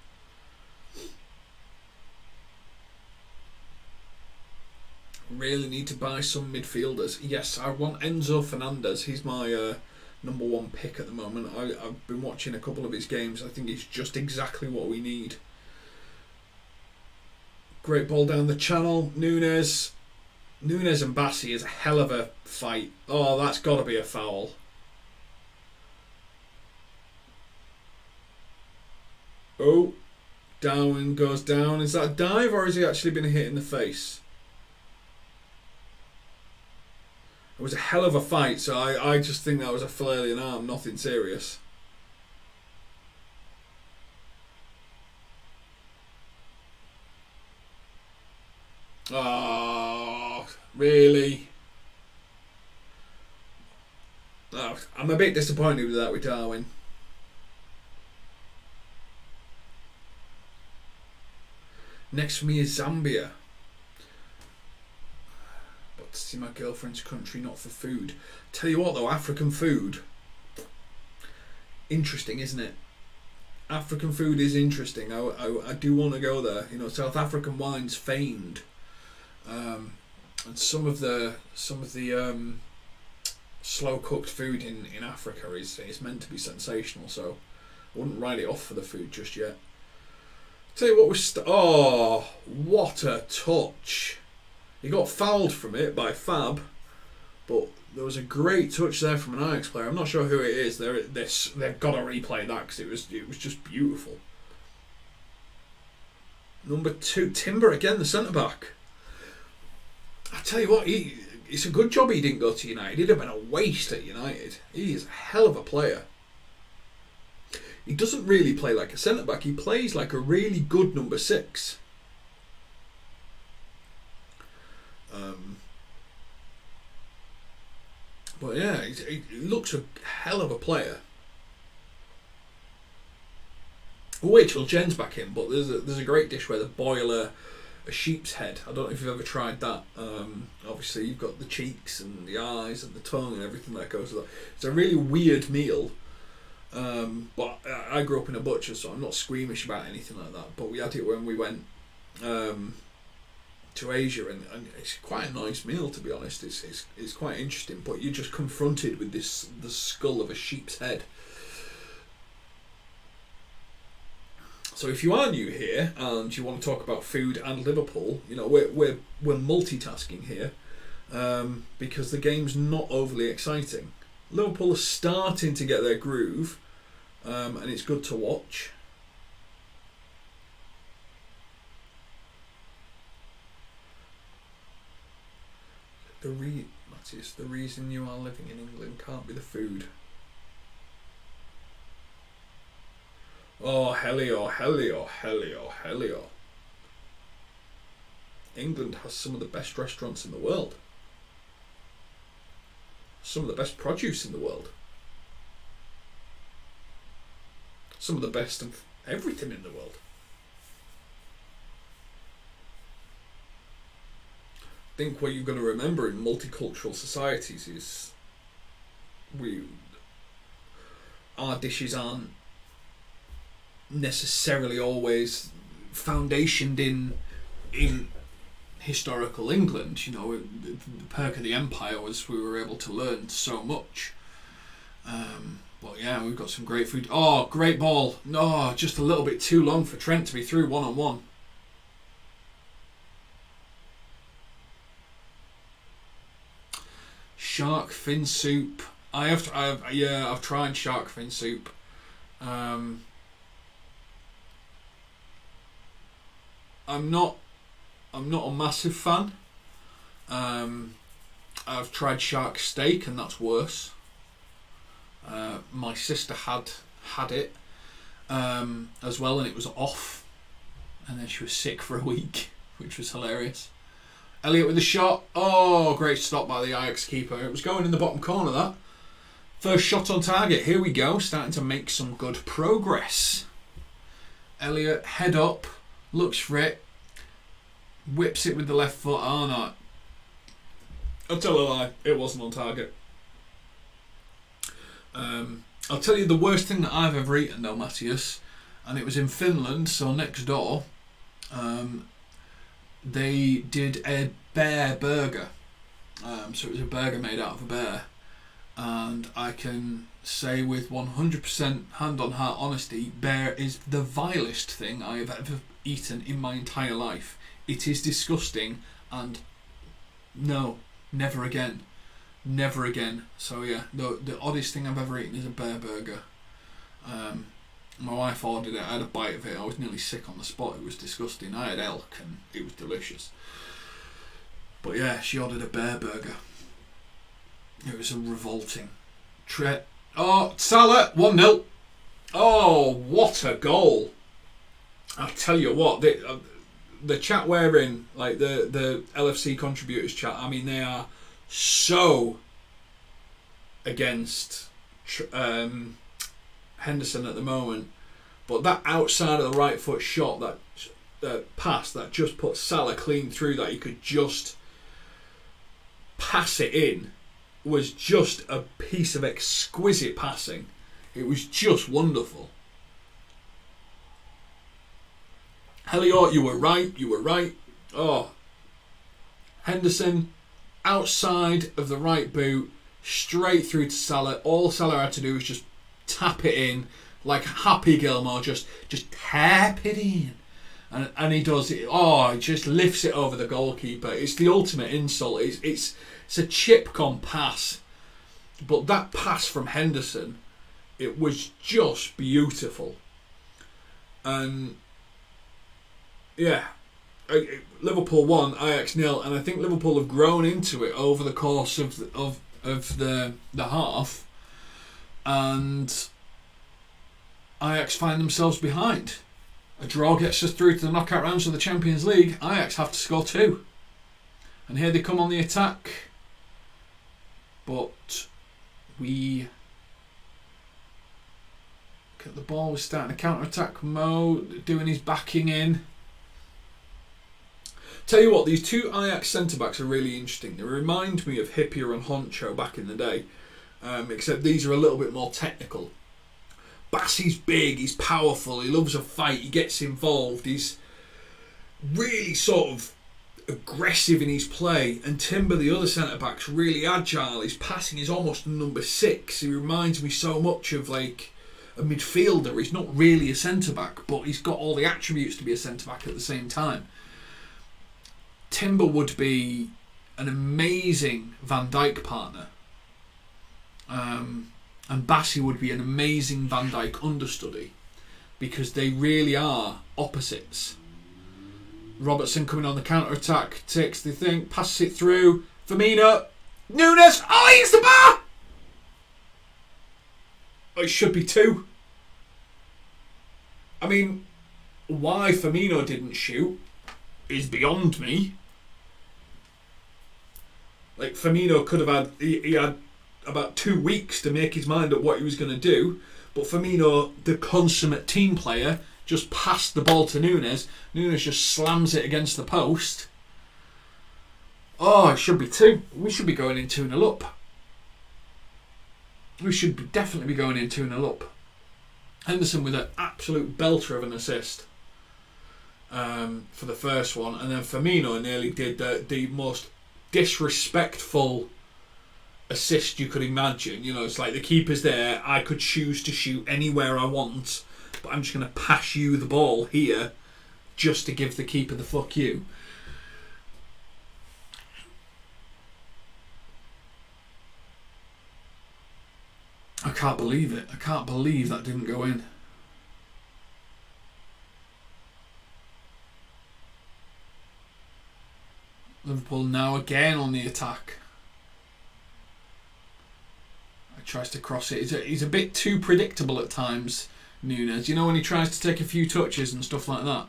Really need to buy some midfielders. Yes, I want Enzo Fernandez. He's my number one pick at the moment. I've been watching a couple of his games. I think he's just exactly what we need. Great ball down the channel. Nunes and Bassi is a hell of a fight. Oh, that's got to be a foul. Oh, Darwin goes down. Is that a dive or has he actually been hit in the face? It was a hell of a fight, so I just think that was a flailing arm, nothing serious. Oh, really? Oh, I'm a bit disappointed with that with Darwin. Next for me is Zambia. But to see my girlfriend's country, not for food. Tell you what though, African food. Interesting, isn't it? African food is interesting. I do want to go there. South African wine's famed. And some of the slow cooked food in Africa is meant to be sensational, so I wouldn't write it off for the food just yet. Tell you what, oh, what a touch! He got fouled from it by Fab, but there was a great touch there from an AJAX player. I'm not sure who it is. They've got to replay that because it was just beautiful. Number 2, Timber again, the centre back. I tell you what, it's a good job he didn't go to United. He'd have been a waste at United. He is a hell of a player. He doesn't really play like a centre back. He plays like a really good number 6. But yeah, he looks a hell of a player. We'll wait till Jen's back in, but there's a great dish where they boil a sheep's head. I don't know if you've ever tried that. Obviously you've got the cheeks and the eyes and the tongue and everything that goes with that. It's a really weird meal. But I grew up in a butcher, so I'm not squeamish about anything like that. But we had it when we went to Asia, and it's quite a nice meal, to be honest. It's quite interesting, but you're just confronted with the skull of a sheep's head. So if you are new here and you want to talk about food and Liverpool, you know, we're multitasking here, because the game's not overly exciting. Liverpool are starting to get their groove, and it's good to watch. Matty, the reason you are living in England can't be the food. Oh, Helio. England has some of the best restaurants in the world. Some of the best produce in the world. Some of the best of everything in the world. I think what you're going to remember in multicultural societies is our dishes aren't necessarily always foundationed in historical England. You know, the perk of the empire was we were able to learn so much. But yeah, we've got some great food. Oh, great ball. No, just a little bit too long for Trent to be through one-on-one. Shark fin soup. I've tried shark fin soup. I'm not a massive fan. I've tried shark steak and that's worse. My sister had it as well, and it was off, and then she was sick for a week, which was hilarious. Elliot with the shot. Oh, great stop by the AJAX keeper. It was going in the bottom corner, that. First shot on target. Here we go. Starting to make some good progress. Elliot, head up. Looks for it. Whips it with the left foot. Oh, no. I'll tell a lie. It wasn't on target. I'll tell you the worst thing that I've ever eaten, though, Matthias. And it was in Finland, so next door. They did a bear burger. So it was a burger made out of a bear. And I can say with 100% hand on heart honesty, bear is the vilest thing I have ever eaten in my entire life. It is disgusting, and no, never again. Never again. So yeah, the oddest thing I've ever eaten is a bear burger. My wife ordered it. I had a bite of it. I was nearly sick on the spot. It was disgusting. I had elk and it was delicious. But yeah, she ordered a bear burger. It was a revolting treat. Oh, Salah, 1-0. Oh, what a goal. I'll tell you what, the chat we're in, like the LFC contributors chat, I mean, they are so against Henderson at the moment, but that outside of the right foot shot, that pass that just put Salah clean through, that he could just pass it in, was just a piece of exquisite passing. It was just wonderful. Heliot, you were right. Oh, Henderson outside of the right boot, straight through to Salah. All Salah had to do was just tap it in, like Happy Gilmore, just tap it in, and he does it. Oh, he just lifts it over the goalkeeper. It's the ultimate insult. It's a chip-con pass, but that pass from Henderson, it was just beautiful. And yeah, Liverpool won, AJAX 0, and I think Liverpool have grown into it over the course of the half, and AJAX find themselves behind. A draw gets us through to the knockout rounds of the Champions League. AJAX have to score 2, and here they come on the attack, but we get the ball. We're starting a counter-attack mode, doing his backing in. Tell you what, these two AJAX centre-backs are really interesting. They remind me of Hippier and Honcho back in the day, except these are a little bit more technical. Bassey's big, he's powerful, he loves a fight, he gets involved, he's really sort of aggressive in his play. And Timber, the other centre-back's really agile, his passing is almost number 6. He reminds me so much of a midfielder. He's not really a centre-back, but he's got all the attributes to be a centre-back at the same time. Timber would be an amazing Van Dijk partner. And Bassey would be an amazing Van Dijk understudy, because they really are opposites. Robertson coming on the counter-attack, takes the thing, passes it through. Firmino, Nunes, oh, he's the bar! Oh, it should be 2. I mean, why Firmino didn't shoot is beyond me. Like, Firmino could have had, he had about 2 weeks to make his mind up what he was going to do, but Firmino, the consummate team player, just passed the ball to Nunes. Nunes just slams it against the post. Oh, it should be 2. We should be going in 2-0 up. We should definitely be going in 2-0 up. Henderson with an absolute belter of an assist for the first one, and then Firmino nearly did the most disrespectful assist you could imagine. You know, it's like the keeper's there, I could choose to shoot anywhere I want, but I'm just going to pass you the ball here just to give the keeper the fuck you. I can't believe it. I can't believe that didn't go in. Liverpool now again on the attack. Tries to cross it. He's a bit too predictable at times, Nunes. You know, when he tries to take a few touches and stuff like that.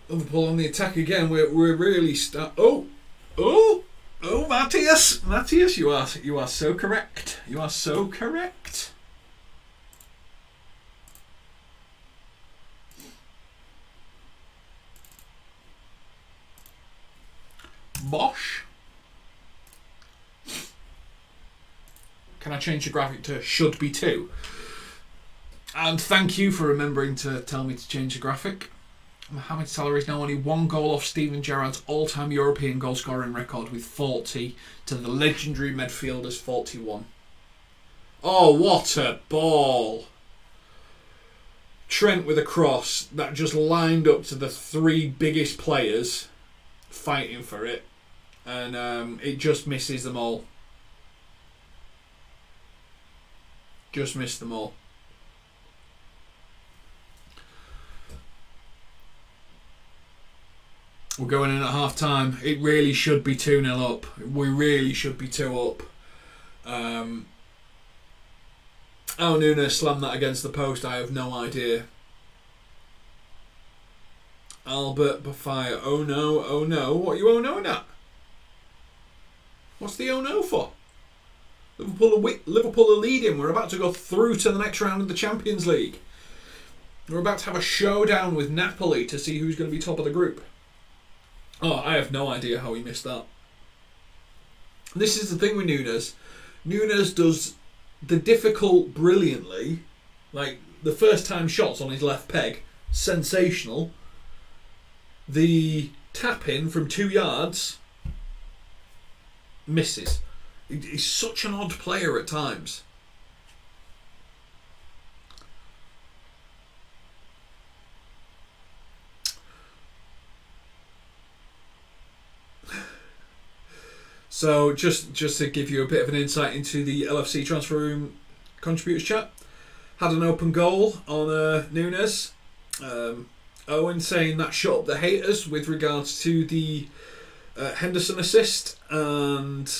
Liverpool on the attack again. We're really Matthias, you are so correct. You are so correct. Bosh. Can I change the graphic to should be 2? And thank you for remembering to tell me to change the graphic. Mohamed Salah is now only 1 goal off Steven Gerrard's all-time European goal-scoring record with 40 to the legendary midfielder's 41. Oh, what a ball! Trent with a cross that just lined up to the 3 biggest players fighting for it, and it just misses them all. Just missed them all. We're going in at half time. It really should be 2-0 up. We really should be 2 up. How Nunes slammed that against the post, I have no idea. Albert Bafire. Oh no, oh no. What are you oh no at? What's the oh no for? Liverpool are leading. We're about to go through to the next round of the Champions League. We're about to have a showdown with Napoli to see who's going to be top of the group. Oh, I have no idea how he missed that. This is the thing with Nunes. Nunes does the difficult brilliantly. Like, the first time shots on his left peg, sensational. The tap-in from 2 yards, misses. He's such an odd player at times. So just to give you a bit of an insight into the LFC Transfer Room contributors chat, had an open goal on Nunes. Owen saying that shut up the haters with regards to the Henderson assist, and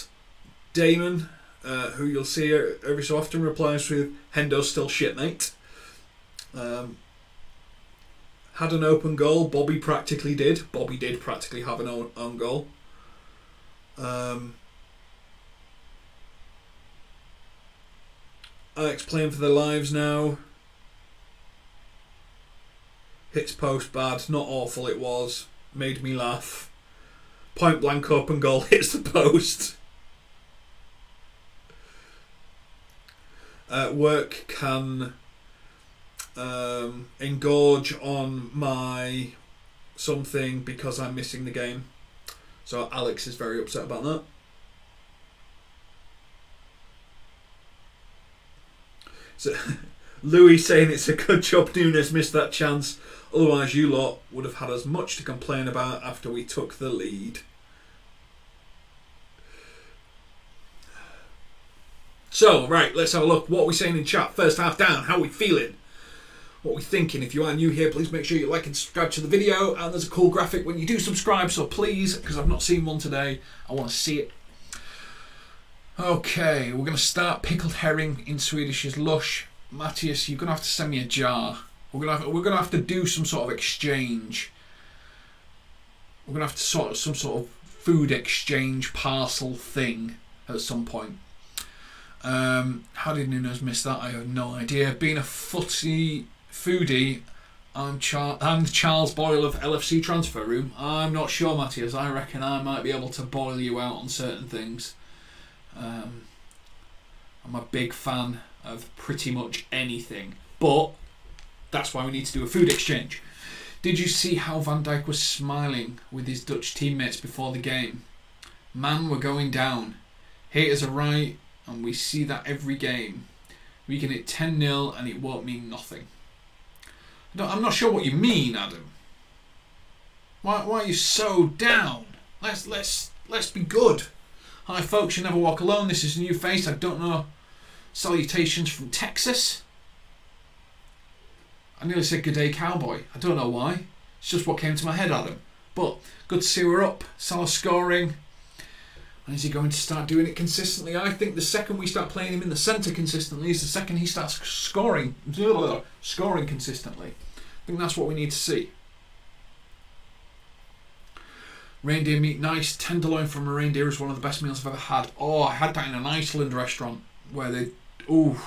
Damon, who you'll see every so often, replies with Hendo's still shit, mate. Had an open goal. Bobby practically did. Bobby did practically have an own goal. Alex playing for their lives now. Hits post bad, not awful it was. Made me laugh. Point blank open goal, hits the post. Work can engorge on my something because I'm missing the game. So Alex is very upset about that. So Louis saying it's a good job Nunes missed that chance. Otherwise you lot would have had as much to complain about after we took the lead. So, right, let's have a look. What are we saying in chat? First half down. How are we feeling? What are we thinking? If you are new here, please make sure you like and subscribe to the video. And there's a cool graphic when you do subscribe, so please, because I've not seen one today, I want to see it. Okay, we're going to start. Pickled herring in Swedish is lush. Matthias, you're going to have to send me a jar. We're going to have to do some sort of exchange. We're going to have to sort some sort of food exchange parcel thing at some point. How did Nunes miss that? I have no idea. Being a foodie, I'm Charles Boyle of LFC Transfer Room. I'm not sure, Matthias. I reckon I might be able to boil you out on certain things. I'm a big fan of pretty much anything, but that's why we need to do a food exchange. Did you see how Van Dijk was smiling with his Dutch teammates before the game? Man, we're going down. Haters are right, and we see that every game. We can hit 10-0 and it won't mean nothing. I'm not sure what you mean, Adam. Why are you so down? Let's be good. Hi folks, you never walk alone. This is a new face. I don't know. Salutations from Texas. I nearly said good day cowboy. I don't know why. It's just what came to my head, Adam. But good to see we're up. Salah scoring. And is he going to start doing it consistently? I think the second we start playing him in the centre consistently is the second he starts scoring consistently. I think that's what we need to see. Reindeer meat, nice. Tenderloin from a reindeer is one of the best meals I've ever had. Oh, I had that in an Iceland restaurant where they... Ooh.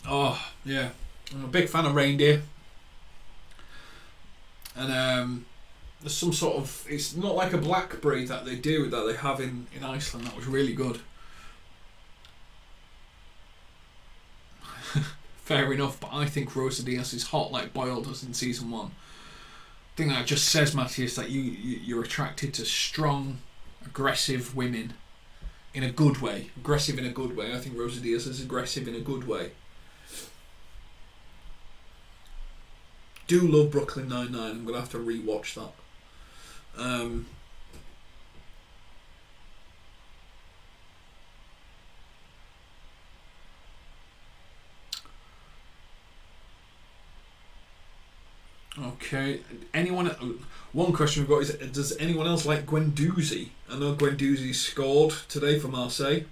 Oh, yeah. I'm a big fan of reindeer. And there's some sort of... It's not like a black breed that they have in Iceland. That was really good. Fair enough, but I think Rosa Diaz is hot like Boyle does in season 1. I think that just says, Matthias, that you're attracted to strong, aggressive women in a good way. Aggressive in a good way. I think Rosa Diaz is aggressive in a good way. Do love Brooklyn Nine-Nine. I'm going to have to re-watch that. Okay. One question we've got is: does anyone else like Guendouzi? I know Guendouzi scored today for Marseille.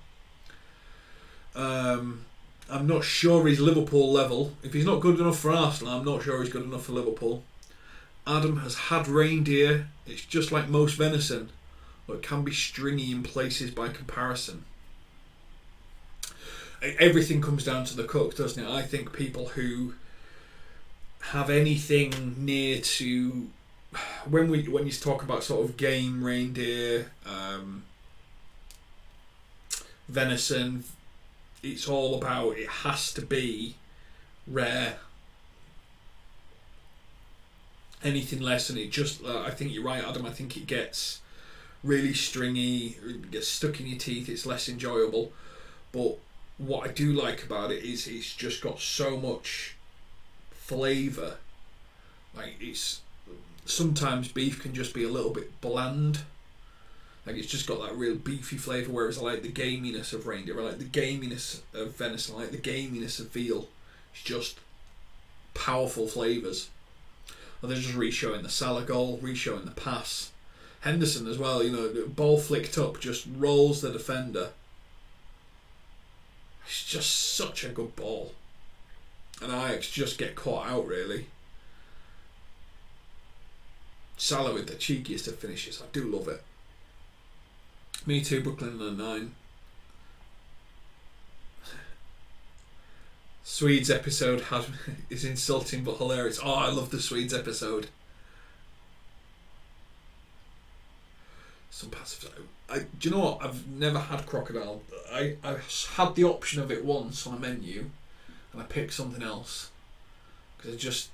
I'm not sure he's Liverpool level. If he's not good enough for Arsenal, I'm not sure he's good enough for Liverpool. Adam has had reindeer. It's just like most venison, but it can be stringy in places by comparison. Everything comes down to the cook, doesn't it? I think people who have anything near to... When you talk about sort of game reindeer, venison... It's all about, it has to be rare. Anything less than it just, I think you're right, Adam, I think it gets really stringy, it gets stuck in your teeth, it's less enjoyable. But what I do like about it is it's just got so much flavour. Like, it's, sometimes beef can just be a little bit bland. Like, it's just got that real beefy flavour, whereas I like the gaminess of reindeer, I like the gaminess of venison, I like the gaminess of veal. It's just powerful flavours. And they're just re-showing the Salah goal, re-showing the pass. Henderson as well, the ball flicked up, just rolls the defender. It's just such a good ball. And AJAX just get caught out, really. Salah with the cheekiest of finishes, I do love it. Me too, Brooklyn Nine-Nine. Swedes episode is insulting but hilarious. Oh, I love the Swedes episode. Some passive. Do you know what? I've never had crocodile. I had the option of it once on a menu, and I picked something else because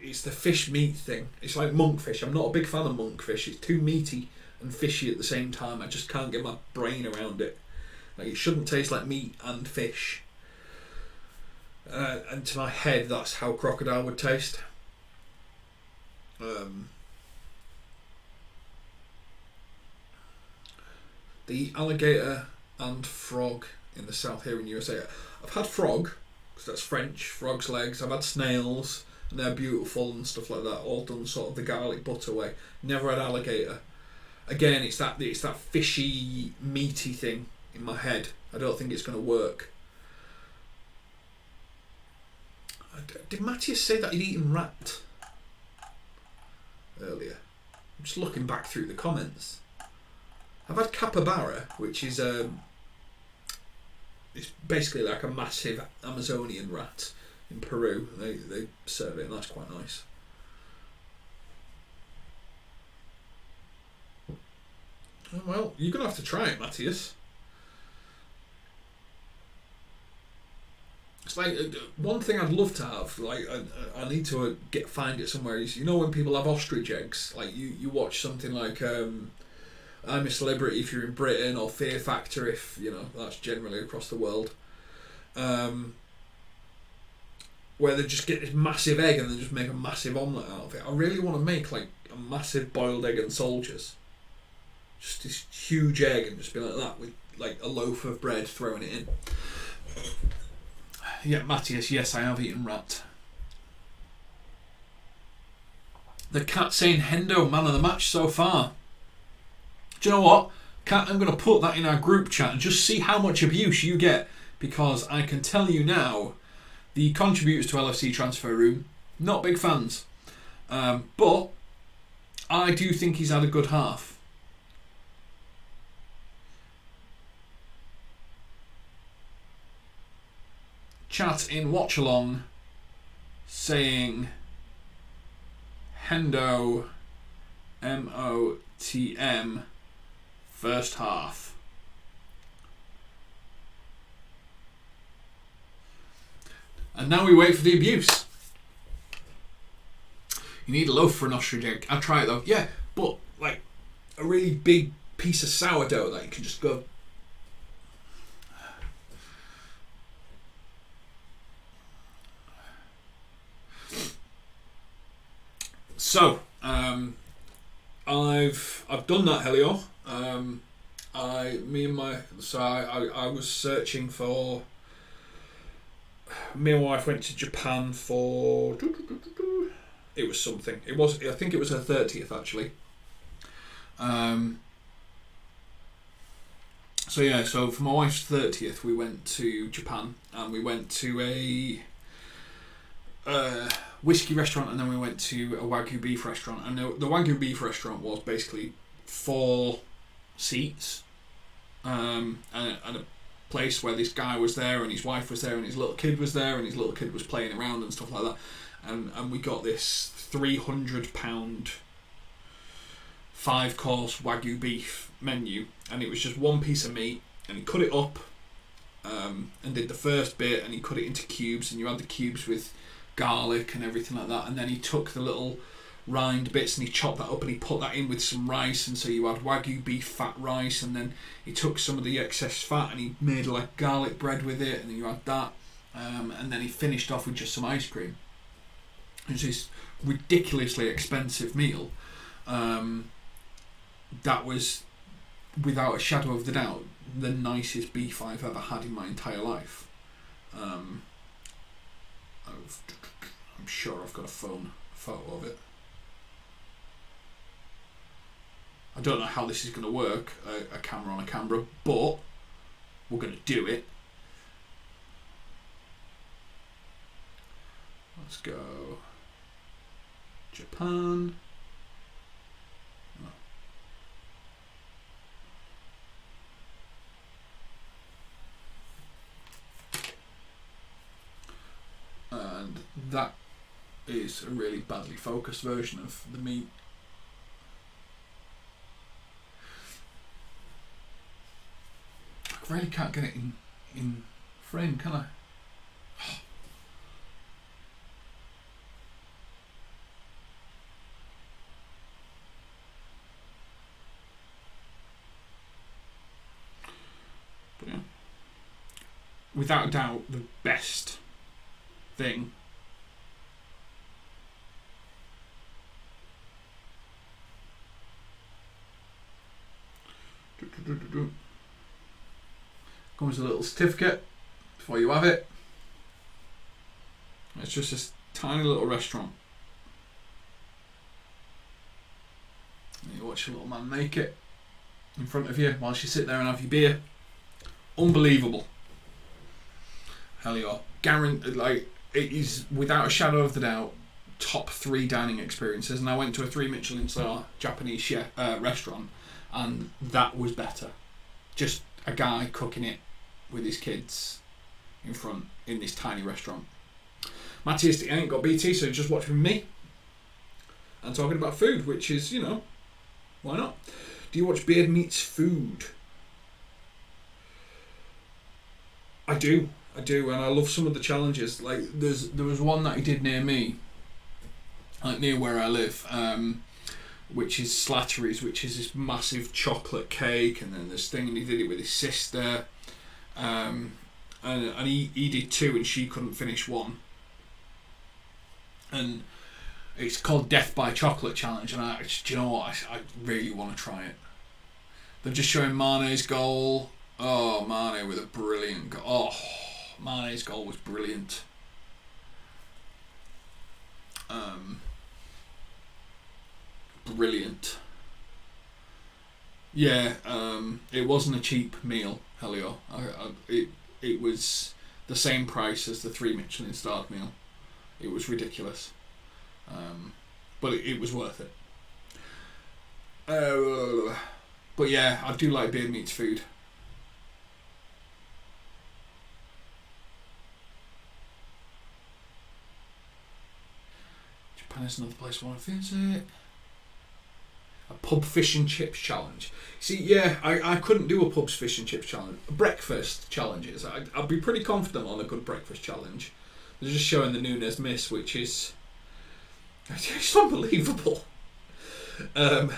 it's the fish meat thing. It's like monkfish. I'm not a big fan of monkfish. It's too meaty and fishy at the same time. I just can't get my brain around it. Like, it shouldn't taste like meat and fish. And to my head, that's how crocodile would taste. The alligator and frog in the south here in USA. I've had frog, because that's French, frog's legs. I've had snails, and they're beautiful and stuff like that, all done sort of the garlic butter way. Never had alligator. Again, it's that fishy, meaty thing in my head. I don't think it's going to work. Did Matty say that he'd eaten rat earlier? I'm just looking back through the comments. I've had capybara, which is it's basically like a massive Amazonian rat in Peru. They serve it, and that's quite nice. Oh, well, you're gonna have to try it, Matthias. It's like one thing I'd love to have. Like I need to find it somewhere. Is, you know, when people have ostrich eggs, like you watch something like I'm a Celebrity if you're in Britain, or Fear Factor if, you know, that's generally across the world, where they just get this massive egg and then just make a massive omelette out of it. I really want to make like a massive boiled egg and soldiers, just this huge egg, and just be like that with like a loaf of bread, throwing it in. Yeah, Matthias, yes, I have eaten rat. The cat saying Hendo, man of the match so far. Do you know what? Cat, I'm going to put that in our group chat and just see how much abuse you get, because I can tell you now, the contributors to LFC Transfer Room, not big fans. But I do think he's had a good half. Chat in Watchalong saying Hendo MOTM first half. And now we wait for the abuse. You need a loaf for an ostrich egg. I'll try it though. Yeah, but like a really big piece of sourdough that you can just go. So, I've done that, Helio. I was searching for. Me and my wife went to Japan for. It was something. I think it was her 30th actually. So for my wife's 30th, we went to Japan, and we went to a whiskey restaurant, and then we went to a Wagyu beef restaurant. And the Wagyu beef restaurant was basically 4 seats, and a place where this guy was there, and his wife was there, and his little kid was there, and his little kid was playing around and stuff like that. And we got this £300 5-course Wagyu beef menu, and it was just one piece of meat, and he cut it up, and did the first bit, and he cut it into cubes, and you had the cubes with garlic and everything like that, and then he took the little rind bits and he chopped that up and he put that in with some rice, and so you had Wagyu beef fat rice, and then he took some of the excess fat and he made like garlic bread with it, and then you had that, and then he finished off with just some ice cream. It was this ridiculously expensive meal that was, without a shadow of the doubt, the nicest beef I've ever had in my entire life. I'm sure I've got a photo of it. I don't know how this is going to work, a camera on a camera, but we're going to do it. Let's go Japan. that is a really badly focused version of the meat. I really can't get it in frame, can I? But yeah. Without a doubt, the best thing comes a little certificate before you have it. It's just this tiny little restaurant. And you watch a little man make it in front of you whilst you sit there and have your beer. Unbelievable. Hell yeah. Like, it is without a shadow of the doubt top 3 dining experiences. And I went to a 3 Michelin star Japanese chef restaurant, and that was better. Just a guy cooking it with his kids in front in this tiny restaurant. Matty ain't got BT, so just watching me and talking about food, which is, you know, why not? Do you watch Beard Meets Food? I do, and I love some of the challenges. Like there was one that he did near me, like near where I live, which is Slattery's, which is this massive chocolate cake, and then this thing, and he did it with his sister, and he did 2, and she couldn't finish 1, and it's called Death by Chocolate Challenge, and do you know what? I really want to try it. They're just showing Mane's goal. Oh, Mane with a brilliant goal. Oh, Mane's goal was brilliant. Brilliant. Yeah, it wasn't a cheap meal, Helio. It was the same price as the 3 Michelin starred meal. It was ridiculous. But it was worth it. But yeah, I do like Beard Meets Food. Japan is another place I want to visit. A pub fish and chips challenge. See, yeah, I couldn't do a pub's fish and chips challenge. Breakfast challenges. I'd be pretty confident on a good breakfast challenge. They're just showing the Nunes Miss, which is it's unbelievable. I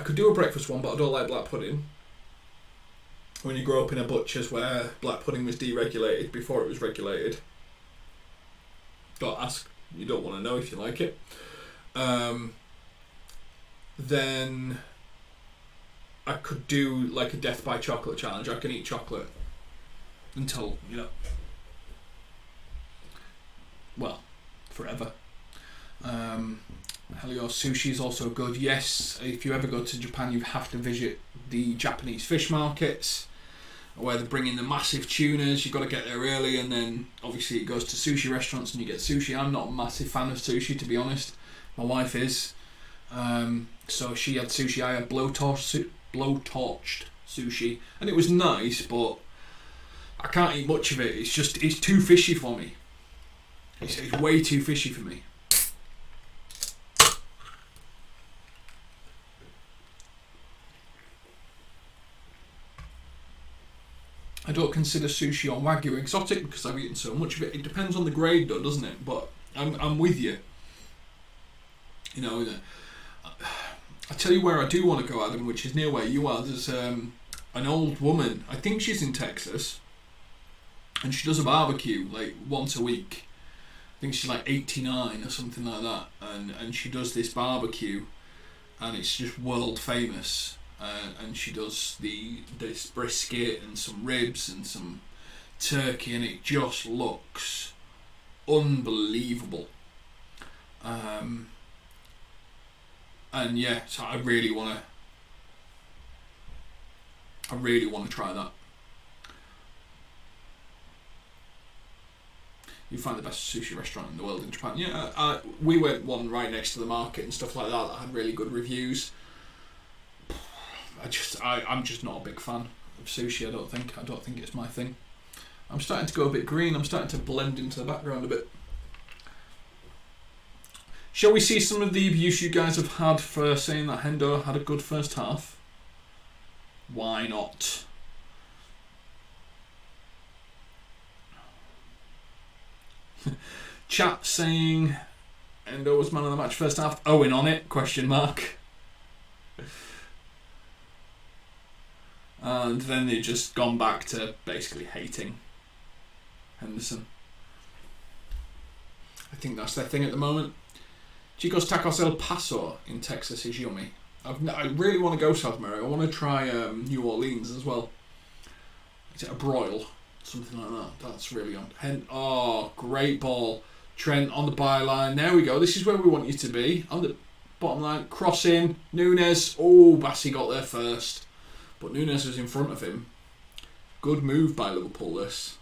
could do a breakfast one, but I don't like black pudding. When you grow up in a butcher's where black pudding was deregulated before it was regulated. Don't ask. You don't want to know if you like it. Then I could do like a death by chocolate challenge. I can eat chocolate until, you know, well, forever. Helio, sushi is also good. Yes, if you ever go to Japan, you have to visit the Japanese fish markets where they're bringing the massive tunas. You've got to get there early, and then obviously it goes to sushi restaurants and you get sushi. I'm not a massive fan of sushi, to be honest. My wife is. So she had sushi. I had blowtorched sushi, and it was nice, but I can't eat much of it. It's too fishy for me. It's way too fishy for me. I don't consider sushi or wagyu exotic because I've eaten so much of it. It depends on the grade though, doesn't it? But I'm with you. You know, I tell you where I do want to go, Adam, which is near where you are. There's an old woman, I think she's in Texas, and she does a barbecue like once a week. I think she's like 89 or something like that, and she does this barbecue, and it's just world famous. And she does this brisket and some ribs and some turkey, and it just looks unbelievable. And yeah, so I really want to try that. You find the best sushi restaurant in the world in Japan. Yeah, we went one right next to the market and stuff like that that had really good reviews. I'm just not a big fan of sushi. I don't think it's my thing. I'm starting to go a bit green. I'm starting to blend into the background a bit. Shall we see some of the abuse you guys have had for saying that Hendo had a good first half? Why not? Chat saying Hendo was man of the match first half. Owen on it? Question mark. And then they've just gone back to basically hating Henderson. I think that's their thing at the moment. Chicos Tacos El Paso in Texas is yummy. I really want to go South America. I want to try New Orleans as well. Is it a broil? Something like that. That's really on. Oh, great ball. Trent on the byline. There we go. This is where we want you to be. On the bottom line. Crossing. Nunes. Oh, Bassi got there first. But Nunes was in front of him. Good move by Liverpool, this.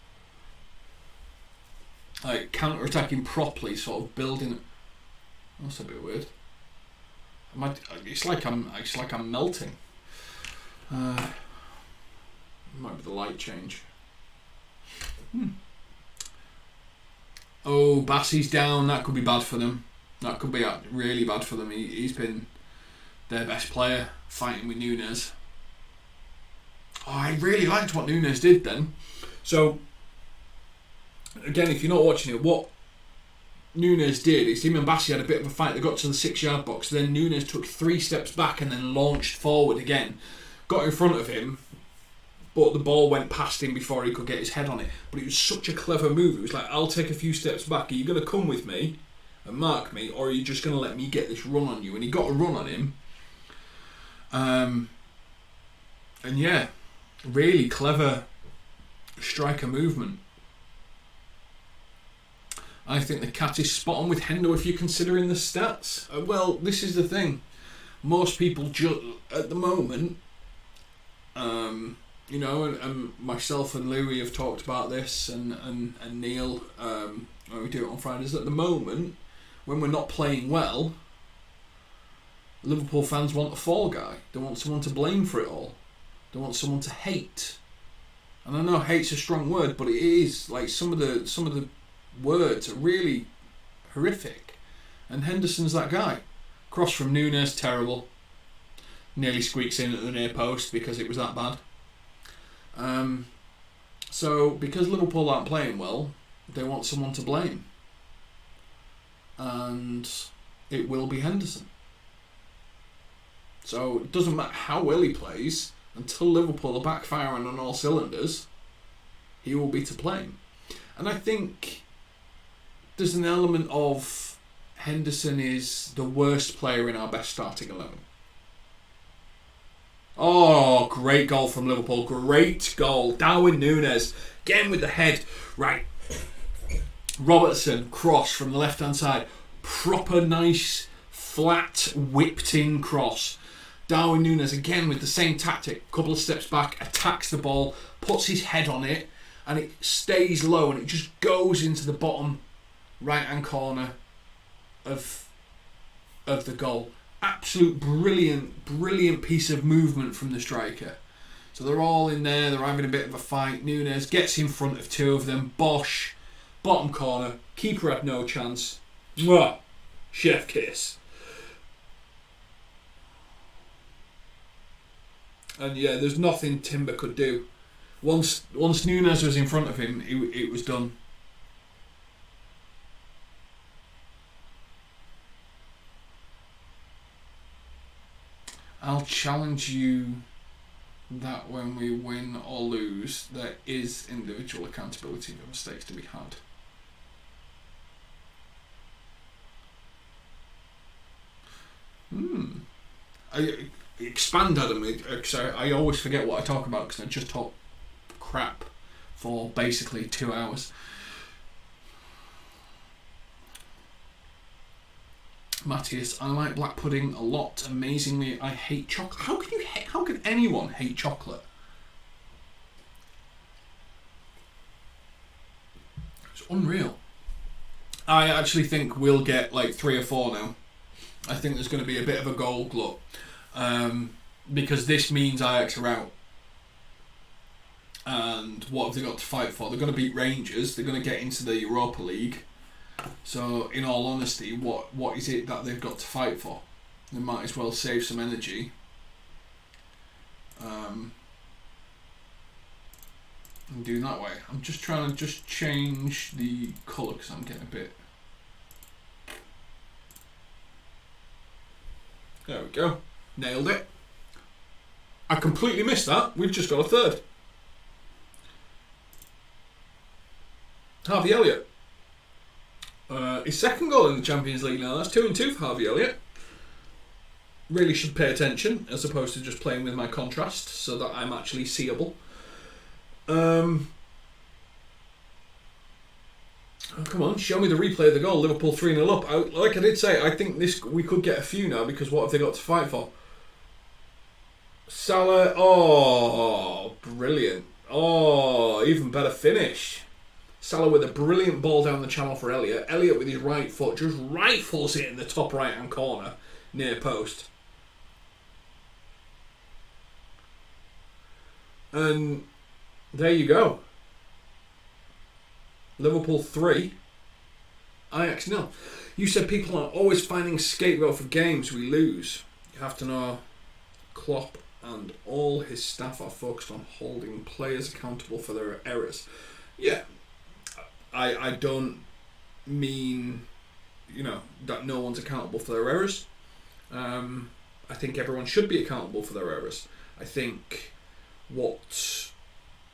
Like, counter-attacking properly, sort of building. That's a bit weird. It's like I'm melting. Might be the light change. Oh, Bassi's down. That could be bad for them. That could be really bad for them. He's been their best player, fighting with Nunes. Oh, I really liked what Nunes did then. So, again, if you're not watching it, what Nunes did is him and Bassi had a bit of a fight. They got to the 6-yard box. Then Nunes took 3 steps back and then launched forward again. Got in front of him, but the ball went past him before he could get his head on it. But it was such a clever move. It was like, I'll take a few steps back. Are you going to come with me and mark me, or are you just going to let me get this run on you? And he got a run on him. And yeah, really clever striker movement. I think the cat is spot on with Hendo if you're considering the stats. Well, this is the thing. Most people at the moment, you know, and myself and Louis have talked about this, and Neil, when we do it on Fridays, at the moment, when we're not playing well, Liverpool fans want a fall guy. They want someone to blame for it all. They want someone to hate. And I know hate's a strong word, but it is like some of the words are really horrific. And Henderson's that guy. Cross from Nunes, terrible. Nearly squeaks in at the near post because it was that bad. So because Liverpool aren't playing well, they want someone to blame. And it will be Henderson. So it doesn't matter how well he plays, until Liverpool are backfiring on all cylinders, he will be to blame. And I think there's an element of Henderson is the worst player in our best starting 11. Oh, great goal from Liverpool. Great goal. Darwin Nunes, again with the head. Right. Robertson, cross from the left-hand side. Proper nice, flat, whipped-in cross. Darwin Nunes, again with the same tactic. Couple of steps back, attacks the ball, puts his head on it, and it stays low, and it just goes into the bottom right-hand corner of the goal. Absolute brilliant piece of movement from the striker. So they're all in there, they're having a bit of a fight. Nunes gets in front of 2 of them. Bosch, bottom corner. Keeper had no chance. Mwah! Chef kiss. And yeah, there's nothing Timber could do. Once Nunes was in front of him, it was done. I'll challenge you that when we win or lose, there is individual accountability for mistakes to be had. I expand, Adam, because I always forget what I talk about because I just talk crap for basically 2 hours. Matthias, I like black pudding a lot. Amazingly, I hate chocolate. How can anyone hate chocolate? It's unreal. I actually think we'll get like 3 or 4 now. I think there's going to be a bit of a goal glut. Because this means AJAX are out. And what have they got to fight for? They're going to beat Rangers. They're going to get into the Europa League. So, in all honesty, what is it that they've got to fight for? They might as well save some energy. And do it that way. I'm just trying to change the colour because I'm getting a bit... There we go. Nailed it. I completely missed that. We've just got a third. Harvey Elliott. His second goal in the Champions League now. That's 2-2 for Harvey Elliott. Really should pay attention as opposed to just playing with my contrast so that I'm actually seeable. Oh, come on, show me the replay of the goal. Liverpool 3-0 up. Like I did say, I think we could get a few now because what have they got to fight for? Salah. Oh, brilliant. Oh, even better finish. Salah with a brilliant ball down the channel for Elliott. Elliott with his right foot just rifles it in the top right hand corner near post. And there you go. Liverpool 3, AJAX 0. You said people are always finding scapegoat for games we lose. You have to know Klopp and all his staff are focused on holding players accountable for their errors. Yeah, I don't mean, that no one's accountable for their errors. I think everyone should be accountable for their errors. I think what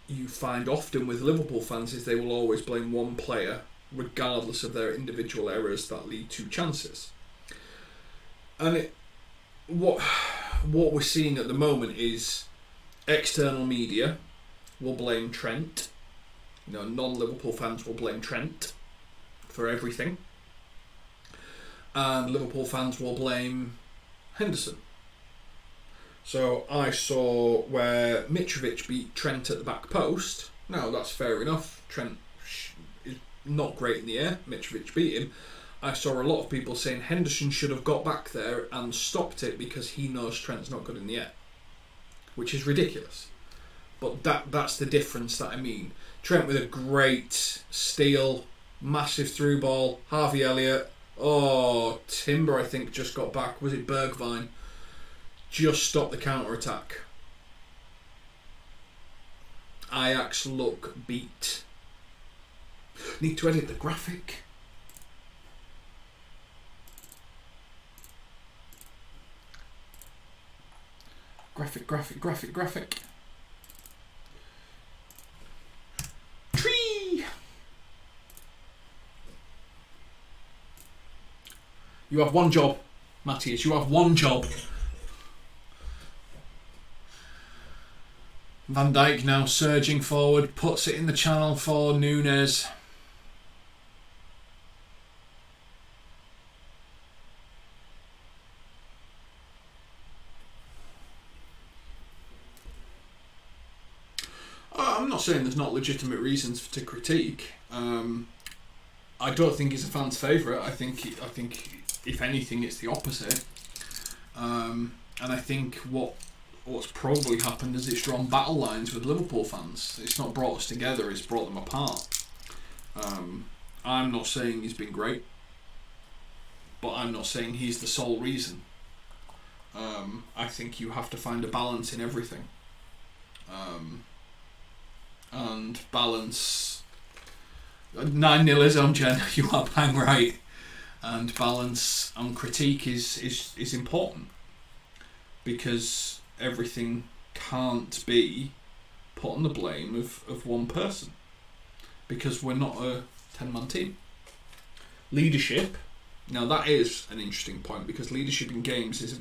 you find often with Liverpool fans is they will always blame one player regardless of their individual errors that lead to chances. And what we're seeing at the moment is external media will blame Trent. Non-Liverpool fans will blame Trent for everything. And Liverpool fans will blame Henderson. So I saw where Mitrovic beat Trent at the back post. Now that's fair enough. Trent is not great in the air. Mitrovic beat him. I saw a lot of people saying Henderson should have got back there and stopped it because he knows Trent's not good in the air. Which is ridiculous. But that's the difference that I mean. Trent with a great steal, massive through ball. Harvey Elliott. Oh, Timber I think just got back. Was it Bergwijn? Just stop the counter-attack. AJAX look beat. Need to edit the graphic. Graphic. Tree! You have one job, Matthias. You have one job. Van Dijk now surging forward, puts it in the channel for Núñez. I'm not saying there's not legitimate reasons to critique. I don't think he's a fan's favourite. I think if anything, it's the opposite. And I think what's probably happened is it's drawn battle lines with Liverpool fans. It's not brought us together, it's brought them apart. I'm not saying he's been great, but I'm not saying he's the sole reason. I think you have to find a balance in everything. And balance... 9-0 is on, Jen, you are bang right. And balance and critique is important. Because everything can't be put on the blame of one person, because we're not a 10-man team. Leadership, now that is an interesting point, because leadership in games has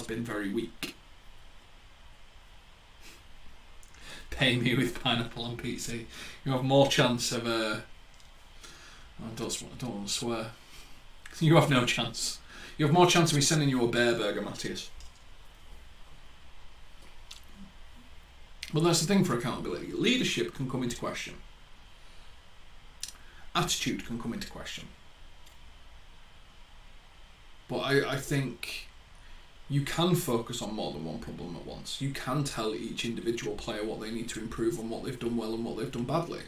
been very weak. Pay me with pineapple on pizza. You have more chance of I don't want to swear. You have no chance. You have more chance of me sending you a bear burger, Matthias. But that's the thing for accountability. Leadership can come into question. Attitude can come into question. But I think You can focus on more than one problem at once. You can tell each individual player what they need to improve on, what they've done well and what they've done badly.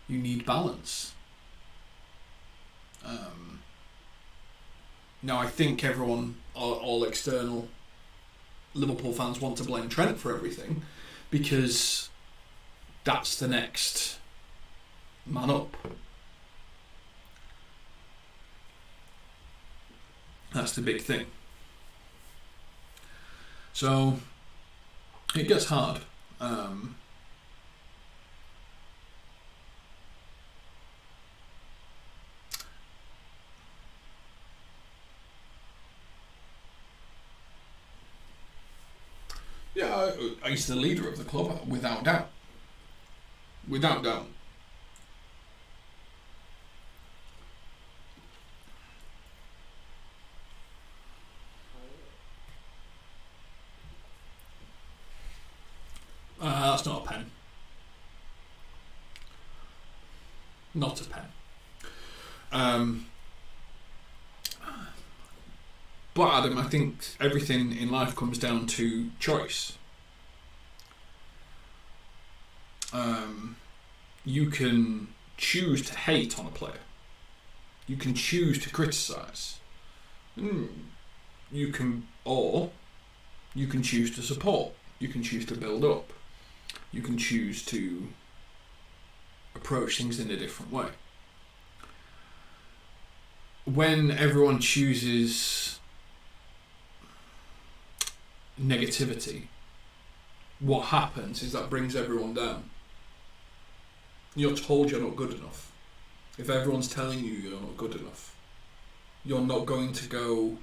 You need balance. Now, I think everyone, all external Liverpool fans, want to blame Trent for everything because that's the next man up. That's the big thing. So it gets hard. Yeah, he's the leader of the club, without doubt. Without doubt. That's not a pen. Not a pen. But Adam, I think everything in life comes down to choice. You can choose to hate on a player. You can choose to criticise. You can choose to support. You can choose to build up. You can choose to approach things in a different way. When everyone chooses negativity, what happens is that brings everyone down. You're told you're not good enough. If everyone's telling you you're not good enough, you're not going to go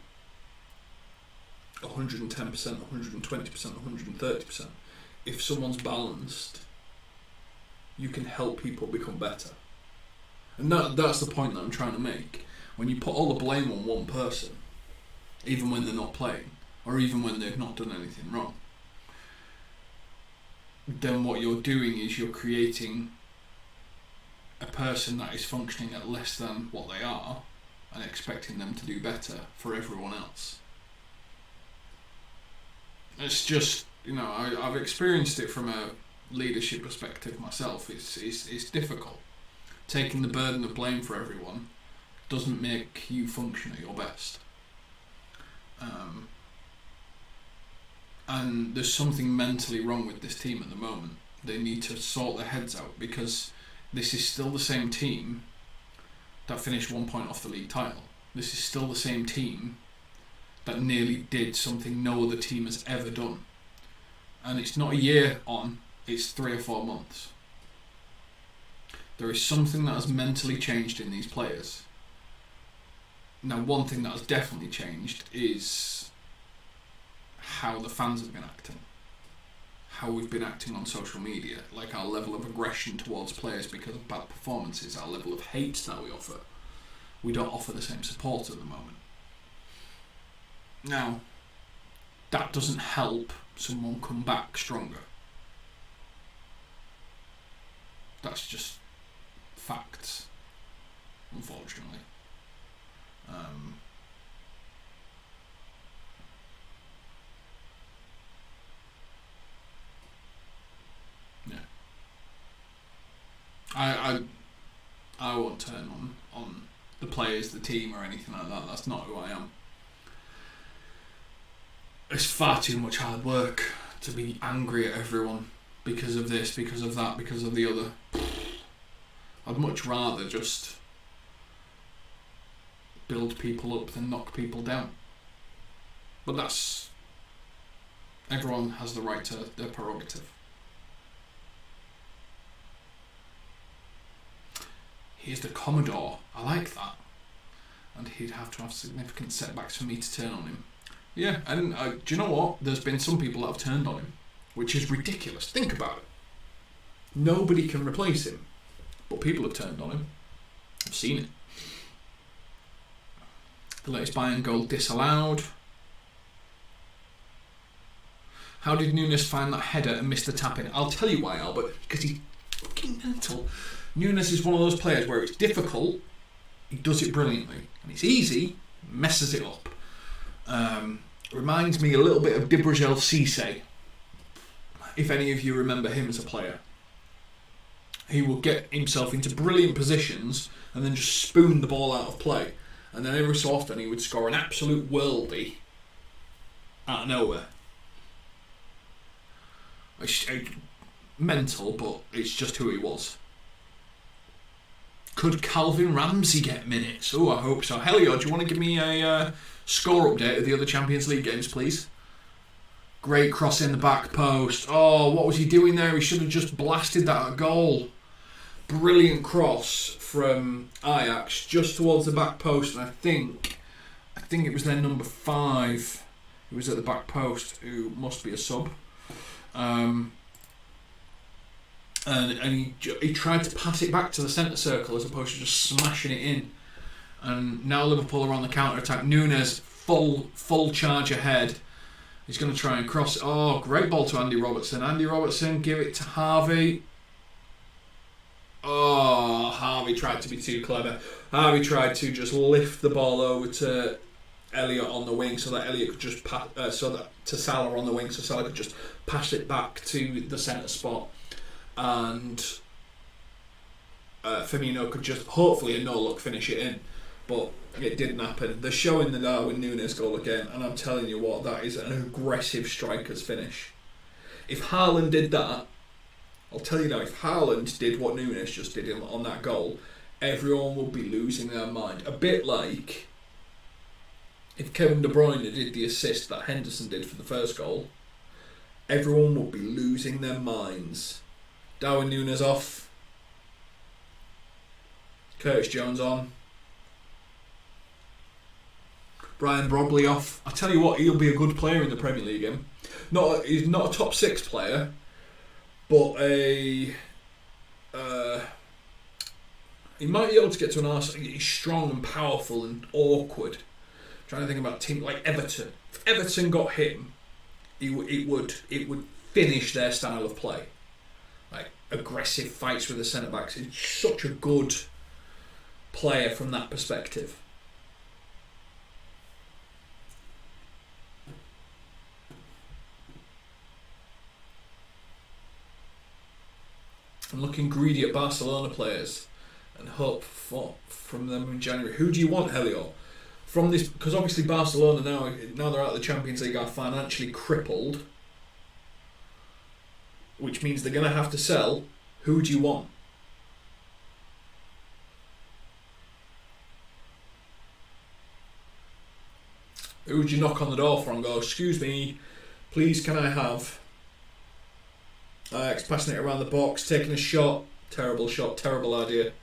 110%, 120%, 130%. If someone's balanced, you can help people become better. And that's the point that I'm trying to make. When you put all the blame on one person, even when they're not playing, or even when they've not done anything wrong, then what you're doing is you're creating a person that is functioning at less than what they are and expecting them to do better for everyone else. It's just, I've experienced it from a leadership perspective myself. It's difficult. Taking the burden of blame for everyone doesn't make you function at your best. And there's something mentally wrong with this team at the moment. They need to sort their heads out, because this is still the same team that finished 1 point off the league title. This is still the same team that nearly did something no other team has ever done. And it's not a year on, it's 3 or 4 months. There is something that has mentally changed in these players. Now, one thing that has definitely changed is how the fans have been acting. How we've been acting on social media. Like our level of aggression towards players because of bad performances. Our level of hate that we offer. We don't offer the same support at the moment. Now, that doesn't help someone come back stronger. That's just facts, unfortunately. Yeah. I won't turn on the players, the team, or anything like that. That's not who I am. It's far too much hard work to be angry at everyone because of this, because of that, because of the other. I'd much rather just build people up than knock people down. But everyone has the right to their prerogative. Here's the Commodore. I like that. And he'd have to have significant setbacks for me to turn on him. Yeah, and do you know what? There's been some people that have turned on him, which is ridiculous. Think about it. Nobody can replace him, but people have turned on him. I've seen it. The latest Bayern goal disallowed. How did Nunes find that header and miss the tap-in? I'll tell you why, Albert. Because he's fucking mental. Nunes is one of those players where it's difficult, he does it brilliantly. And it's easy, messes it up. Reminds me a little bit of Dibrajel Cisse, if any of you remember him as a player. He will get himself into brilliant positions and then just spoon the ball out of play. And then every so often he would score an absolute worldie out of nowhere. It's mental, but it's just who he was. Could Calvin Ramsey get minutes? Oh, I hope so. Helio, do you want to give me a score update of the other Champions League games, please? Great cross in the back post. Oh, what was he doing there? He should have just blasted that at goal. Brilliant cross from Ajax just towards the back post, and I think it was their number 5 who was at the back post, who must be a sub. And he tried to pass it back to the centre circle as opposed to just smashing it in. And now Liverpool are on the counter attack. Nunes full charge ahead. He's going to try and cross. Oh, great ball to Andy Robertson. Andy Robertson, give it to Harvey. Oh, Harvey tried to be too clever. Harvey tried to just lift the ball over to Elliott on the wing so that Elliott could just pass, to Salah on the wing so Salah could just pass it back to the centre spot, and Firmino could just hopefully a no-look finish it in, but it didn't happen. They're showing the Darwin Núñez goal again, and I'm telling you what, that is an aggressive striker's finish. If Haaland did that, I'll tell you now, if Haaland did what Núñez just did on that goal, everyone would be losing their mind. A bit like if Kevin De Bruyne did the assist that Henderson did for the first goal, everyone would be losing their minds. Darwin Núñez off. Curtis Jones on. Brian Brobley off. I tell you what, he'll be a good player in the Premier League again. He's not a top 6 player, but he might be able to get to an Arsenal. He's strong and powerful and awkward. I'm trying to think about a team like Everton. If Everton got him, it would finish their style of play. Like aggressive fights with the centre backs. He's such a good player from that perspective. I'm looking greedy at Barcelona players and hope from them in January. Who do you want, Helio? From this, because obviously Barcelona now they're out of the Champions League, are financially crippled, which means they're going to have to sell. Who do you want? Who would you knock on the door for and go, excuse me, please can I have AJAX passing it around the box, taking a shot, terrible idea.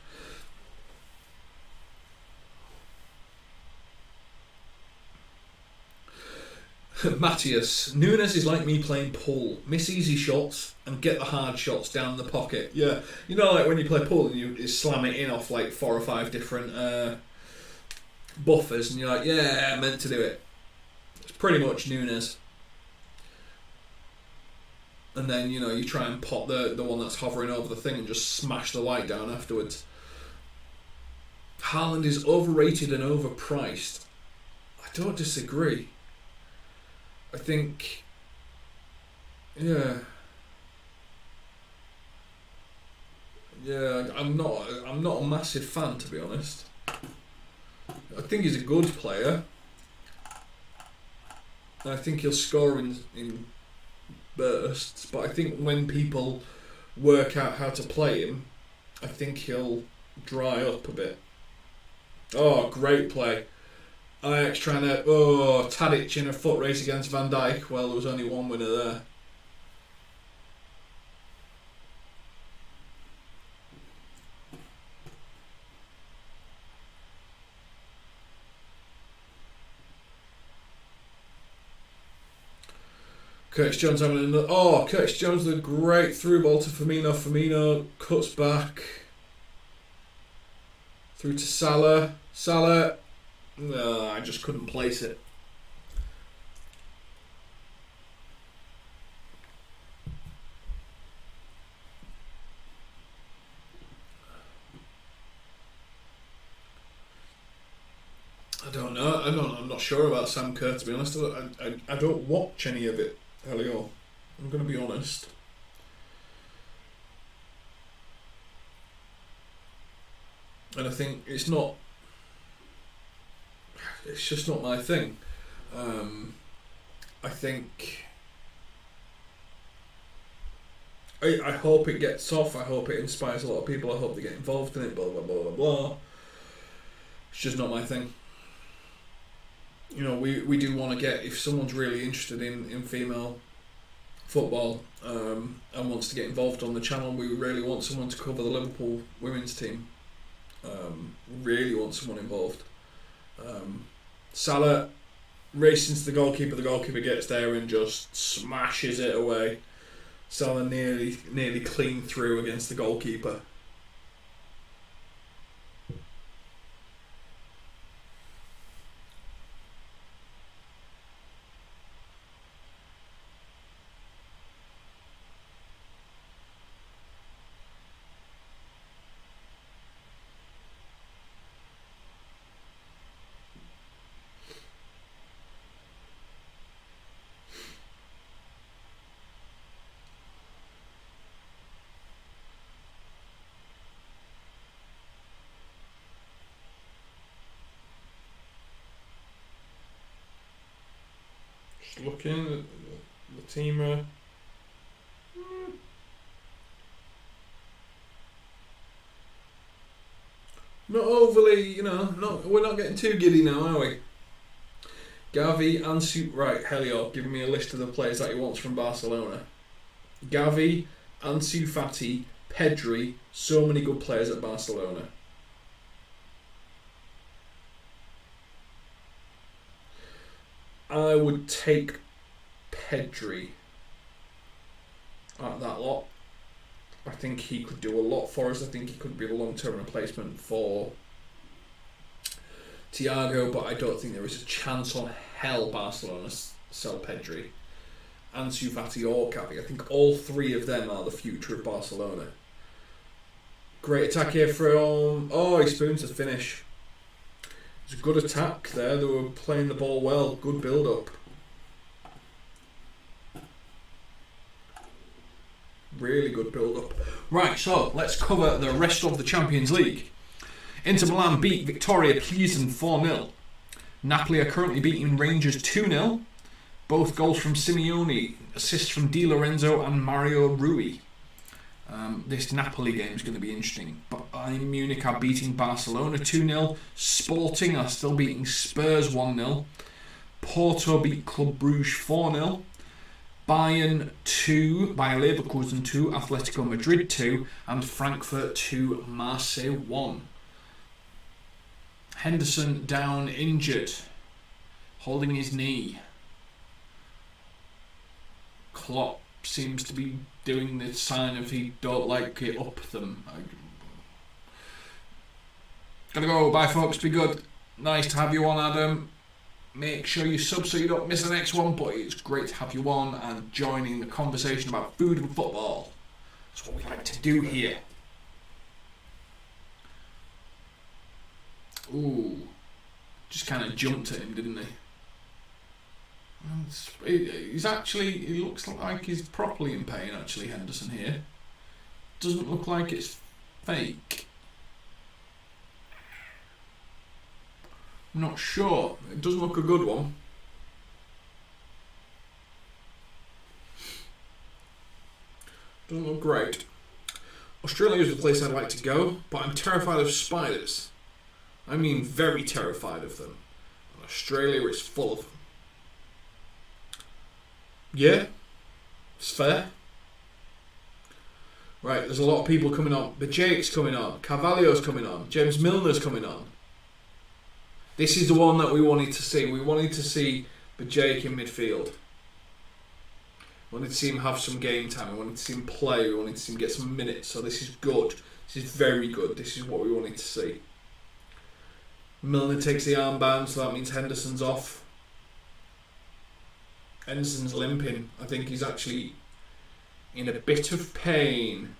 Matthias, Núñez is like me playing pool. Miss easy shots and get the hard shots down the pocket. Yeah, you know, like when you play pool and you slam it in off like 4 or 5 different buffers, and you're like, yeah, I meant to do it. It's pretty much Núñez. And then, you know, you try and pop the one that's hovering over the thing and just smash the light down afterwards. Haaland is overrated and overpriced. I don't disagree. I think, yeah, I'm not a massive fan, to be honest. I think he's a good player. I think he'll score in bursts, but I think when people work out how to play him, I think he'll dry up a bit. Oh, great play. AJAX trying to... Oh, Tadic in a foot race against Van Dijk. Well, there was only one winner there. Curtis Jones having another... Oh, Curtis Jones with a great through ball to Firmino. Firmino cuts back. Through to Salah. Salah... No, I just couldn't place it. I'm not sure about Sam Kerr, to be honest. I don't watch any of it, Elio. I'm going to be honest. And I think it's just not my thing. I think I hope it gets off. I hope it inspires a lot of people. I hope they get involved in it. Blah blah blah blah blah. It's just not my thing. You know, we do want to get, if someone's really interested in female football and wants to get involved on the channel, we really want someone to cover the Liverpool women's team. Really want someone involved. Salah races to the goalkeeper gets there and just smashes it away. Salah nearly clean through against the goalkeeper. Looking at the team. Not overly, we're not getting too giddy now, are we? Gavi, Ansu, right, Helio, giving me a list of the players that he wants from Barcelona. Gavi, Ansu Fati, Pedri, so many good players at Barcelona. I would take Pedri at that lot. I think he could do a lot for us. I think he could be a long-term replacement for Thiago, but I don't think there is a chance on hell Barcelona sell Pedri. Ansu Fati or Gavi. I think all three of them are the future of Barcelona. Great attack here from... Oh, he spoons the finish. It was a good attack there. They were playing the ball well. Good build-up. Really good build-up. Right, so let's cover the rest of the Champions League. Inter Milan beat Victoria Plzen 4-0. Napoli are currently beating Rangers 2-0. Both goals from Simeone, assists from Di Lorenzo and Mario Rui. This Napoli game is going to be interesting. Bayern Munich are beating Barcelona 2-0. Sporting are still beating Spurs 1-0. Porto beat Club Brugge 4-0. Bayern 2, Bayer Leverkusen 2, Atletico Madrid 2, and Frankfurt 2, Marseille 1. Henderson down injured, holding his knee. Klopp seems to be doing the sign of he don't like it up them. Gotta go, bye folks, be good. Nice to have you on, Adam. Make sure you sub so you don't miss the next one, but it's great to have you on and joining the conversation about food and football. That's what we like to do here. Ooh, just kind of jumped at him, didn't he? He's actually, he looks like he's properly in pain actually, Henderson here. Doesn't look like it's fake. I'm not sure. It doesn't look a good one. Doesn't look great. Australia is the place I'd like to go, but I'm terrified of spiders. I mean very terrified of them. And Australia is full of them. Yeah, it's fair. Right, there's a lot of people coming on. AJAX coming on. Carvalho's coming on. James Milner's coming on. This is the one that we wanted to see. We wanted to see AJAX in midfield. We wanted to see him have some game time. We wanted to see him play. We wanted to see him get some minutes. So this is good. This is very good. This is what we wanted to see. Milner takes the armband, so that means Henderson's off. Henderson's limping. I think he's actually in a bit of pain.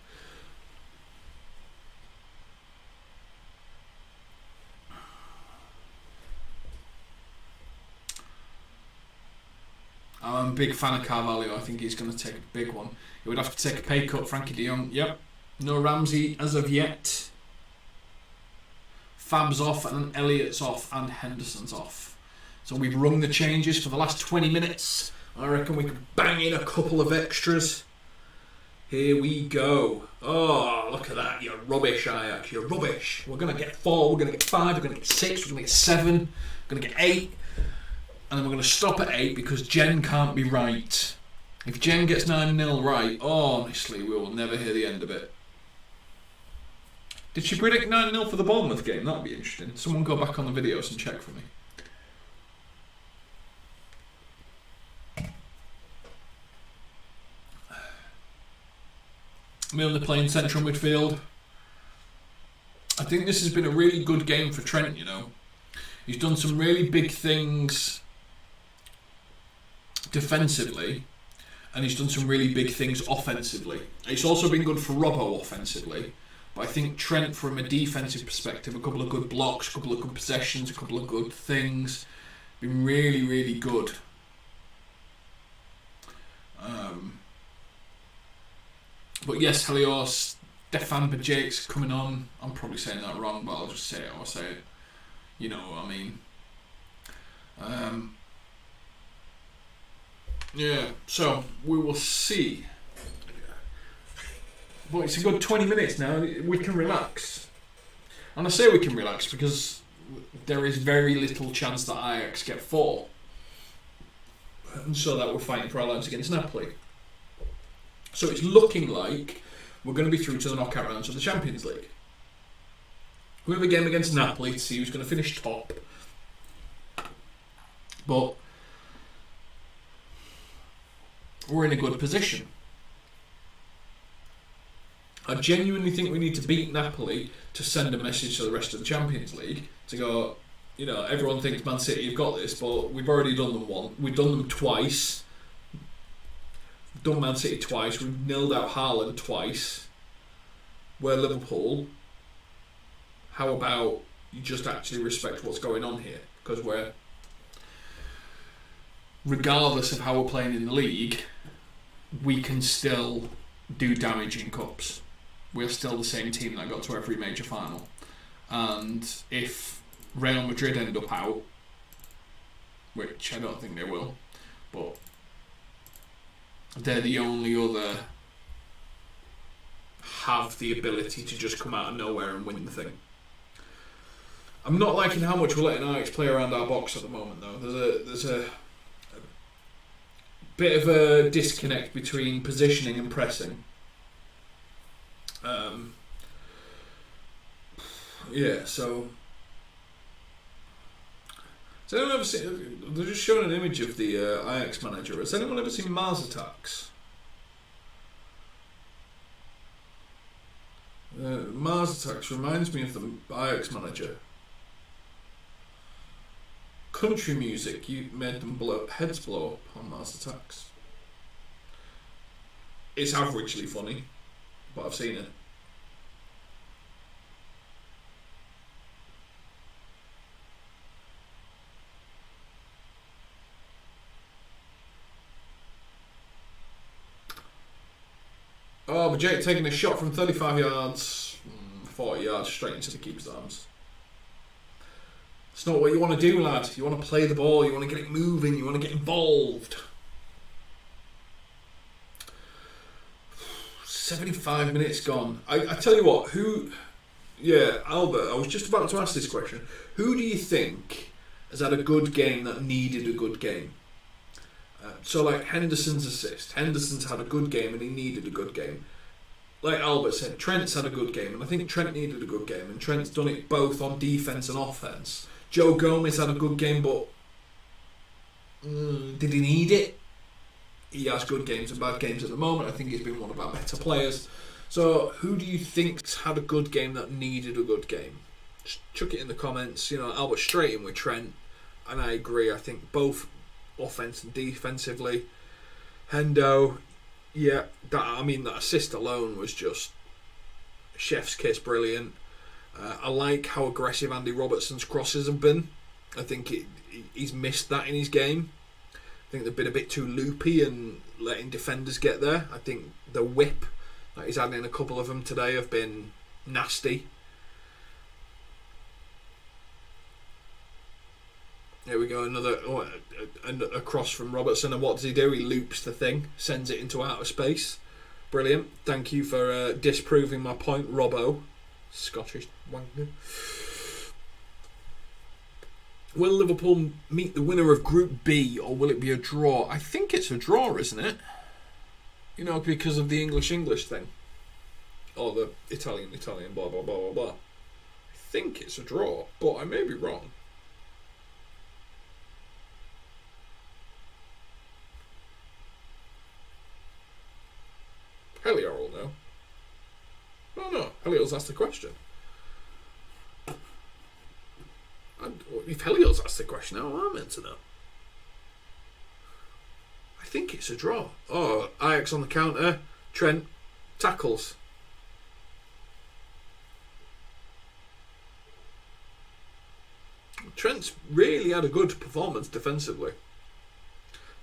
I'm a big fan of Carvalho. I think he's going to take a big one. He would have to take a pay cut. Frankie de Jong, yep. No Ramsey as of yet. Fab's off, and then Elliott's off, and Henderson's off. So we've rung the changes for the last 20 minutes. I reckon we could bang in a couple of extras. Here we go. Oh, look at that. You're rubbish, Ajax. You're rubbish. We're going to get 4, we're going to get 5, we're going to get 6, we're going to get 7, we're going to get 8. And then we're going to stop at 8 because Jen can't be right. If Jen gets 9-0 right, honestly, we will never hear the end of it. Did she predict 9-0 for the Bournemouth game? That'd be interesting. Someone go back on the videos and check for me. Milner playing central midfield. I think this has been a really good game for Trent, you know. He's done some really big things defensively, and he's done some really big things offensively. It's also been good for Robbo offensively, but I think Trent, from a defensive perspective, a couple of good blocks, a couple of good possessions, a couple of good things, been really, really good. But yes, Helios, Stefan AJAX coming on. I'm probably saying that wrong, but I'll just say it. I'll say it. You know what I mean. Yeah, so we will see. But it's a good 20 minutes now. We can relax. And I say we can relax because there is very little chance that Ajax get 4. And so that we're fighting for our lives against Napoli. So it's looking like we're going to be through to the knockout rounds of the Champions League. We have a game against Napoli to see who's going to finish top. But we're in a good position. I genuinely think we need to beat Napoli to send a message to the rest of the Champions League to go, you know, everyone thinks Man City have got this, but we've already done them one. We've done them twice. We've done Man City twice. We've nilled out Haaland twice. We're Liverpool. How about you just actually respect what's going on here? Because we're, regardless of how we're playing in the league, we can still do damage in cups. We're still the same team that got to every major final. And if Real Madrid end up out, which I don't think they will, but they're the only other have the ability to just come out of nowhere and win the thing. I'm not liking how much we're letting Ajax play around our box at the moment, though. There's a bit of a disconnect between positioning and pressing. Yeah, so has anyone ever seen? They're just showing an image of the Ajax manager. Has anyone ever seen AJAX? AJAX reminds me of the Ajax manager. Country music, you made them heads blow up on AJAX. It's averagely funny, but I've seen it. Oh, but Jake taking a shot from 35 yards, 40 yards straight into the keeper's arms. It's not what you want to do, lad. You want to play the ball, you want to get it moving, you want to get involved. 75 minutes gone. I tell you what, Albert, I was just about to ask this question. Who do you think has had a good game that needed a good game? So like Henderson's assist. Henderson's had a good game and he needed a good game. Like Albert said, Trent's had a good game and I think Trent needed a good game and Trent's done it both on defence and offence. Joe Gomez had a good game, but did he need it? He has good games and bad games at the moment. I think he's been one of our better players. So who do you think's had a good game that needed a good game? Just chuck it in the comments. You know, Albert straight in with Trent, and I agree. I think both offense and defensively. Hendo, yeah, that assist alone was just chef's kiss, brilliant. I like how aggressive Andy Robertson's crosses have been. I think he's missed that in his game. I think they've been a bit too loopy and letting defenders get there. I think the whip that he's had in a couple of them today have been nasty. Here we go, another a cross from Robertson, and what does he do? He loops the thing, sends it into outer space. Brilliant. Thank you for disproving my point, Robbo. Scottish wanker. Will Liverpool meet the winner of Group B, or will it be a draw? I think it's a draw, isn't it? You know, because of the English thing. Or the Italian, blah, blah, blah, blah, blah. I think it's a draw, but I may be wrong. Helior will know. Oh no, Helior's asked the question. If Helior's asked the question, how am I meant to know? I think it's a draw. Oh, AJAX on the counter. Trent tackles. Trent's really had a good performance defensively.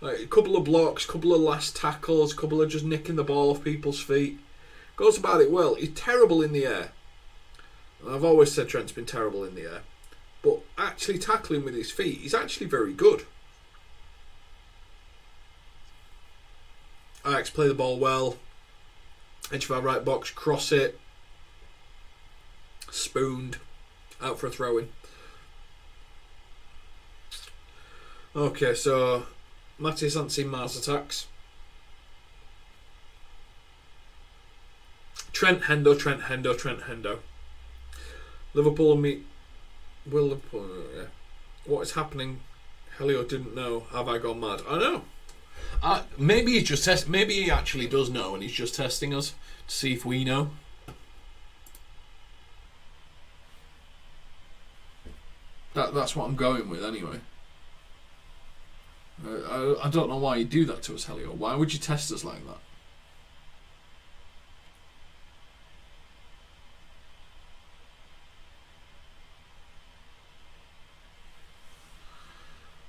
Like a couple of blocks, couple of last tackles, couple of just nicking the ball off people's feet. Goes about it well. He's terrible in the air. And I've always said Trent's been terrible in the air. But actually tackling with his feet, he's actually very good. AJAX play the ball well. Edge of our right box, cross it. Spooned. Out for a throw-in. Okay, so Matty hasn't seen Mars attacks. Trent Hendo. Liverpool meet. Will Liverpool? Yeah. What is happening? Helio didn't know. Have I gone mad? I know. Maybe he's just maybe he actually does know, and he's just testing us to see if we know. That's what I'm going with anyway. I don't know why you do that to us, Helio. Why would you test us like that?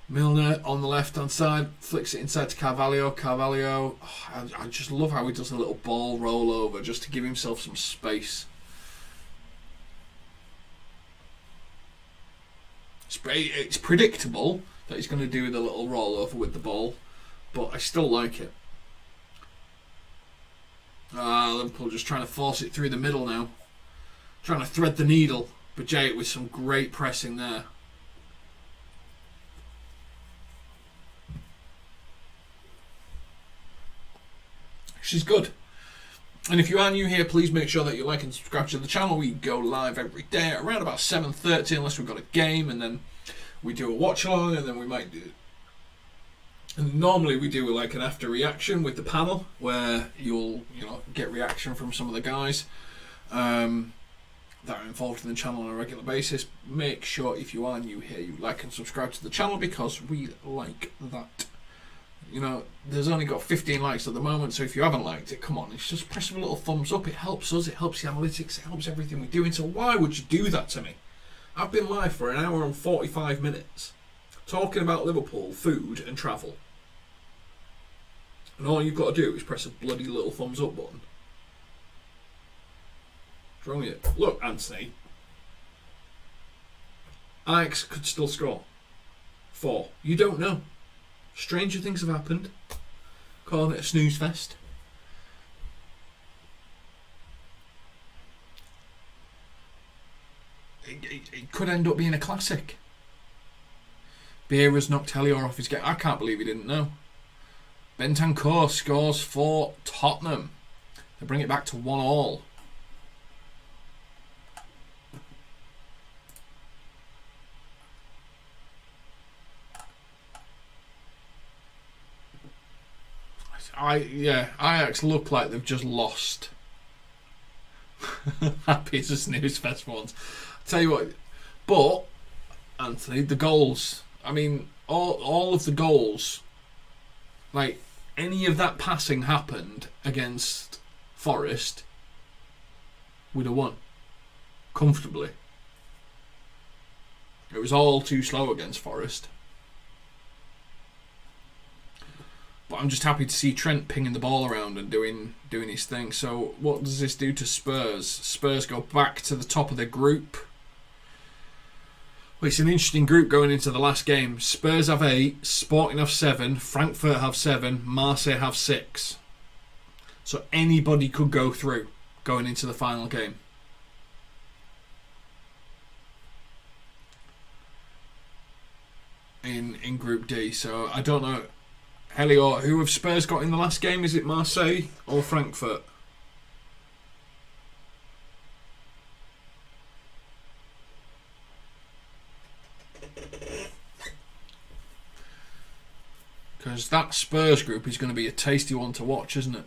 Milner on the left hand side, flicks it inside to Carvalho. I just love how he does a little ball roll over just to give himself some space. It's predictable that he's going to do the little roll over with the ball, but I still like it. Liverpool just trying to force it through the middle now, trying to thread the needle. But Jay with some great pressing there. She's good. And if you are new here, please make sure that you like and subscribe to the channel. We go live every day at around about 7:30, unless we've got a game, and then we do a watch along, and then we might do. And normally we do like an after reaction with the panel, where you'll get reaction from some of the guys that are involved in the channel on a regular basis. Make sure if you are new here, you like and subscribe to the channel, because we like that. There's only got 15 likes at the moment, so if you haven't liked it, come on, it's just press a little thumbs up. It helps us, it helps the analytics, it helps everything we're doing. So why would you do that to me? I've been live for an hour and 45 minutes talking about Liverpool, food and travel, and all you've got to do is press a bloody little thumbs up button. What's wrong with you? Look, Anthony, AJAX could still score 4. You don't know. Stranger things have happened. Calling it a snooze fest. It could end up being a classic. Beera's knocked Helior off his game. I can't believe he didn't know. Bentancur scores for Tottenham. They bring it back to 1-1. AJAX look like they've just lost. Happy as a snooze fest once. Tell you what, but Anthony, the goals. I mean, all of the goals. Like any of that passing happened against Forest, we'd have won comfortably. It was all too slow against Forest. But I'm just happy to see Trent pinging the ball around and doing his thing. So what does this do to Spurs? Spurs go back to the top of the group. Well, it's an interesting group going into the last game. Spurs have 8, Sporting have 7, Frankfurt have 7, Marseille have 6. So anybody could go through going into the final game. In Group D. So I don't know. Helior, who have Spurs got in the last game? Is it Marseille or Frankfurt? Because that Spurs group is going to be a tasty one to watch, isn't it?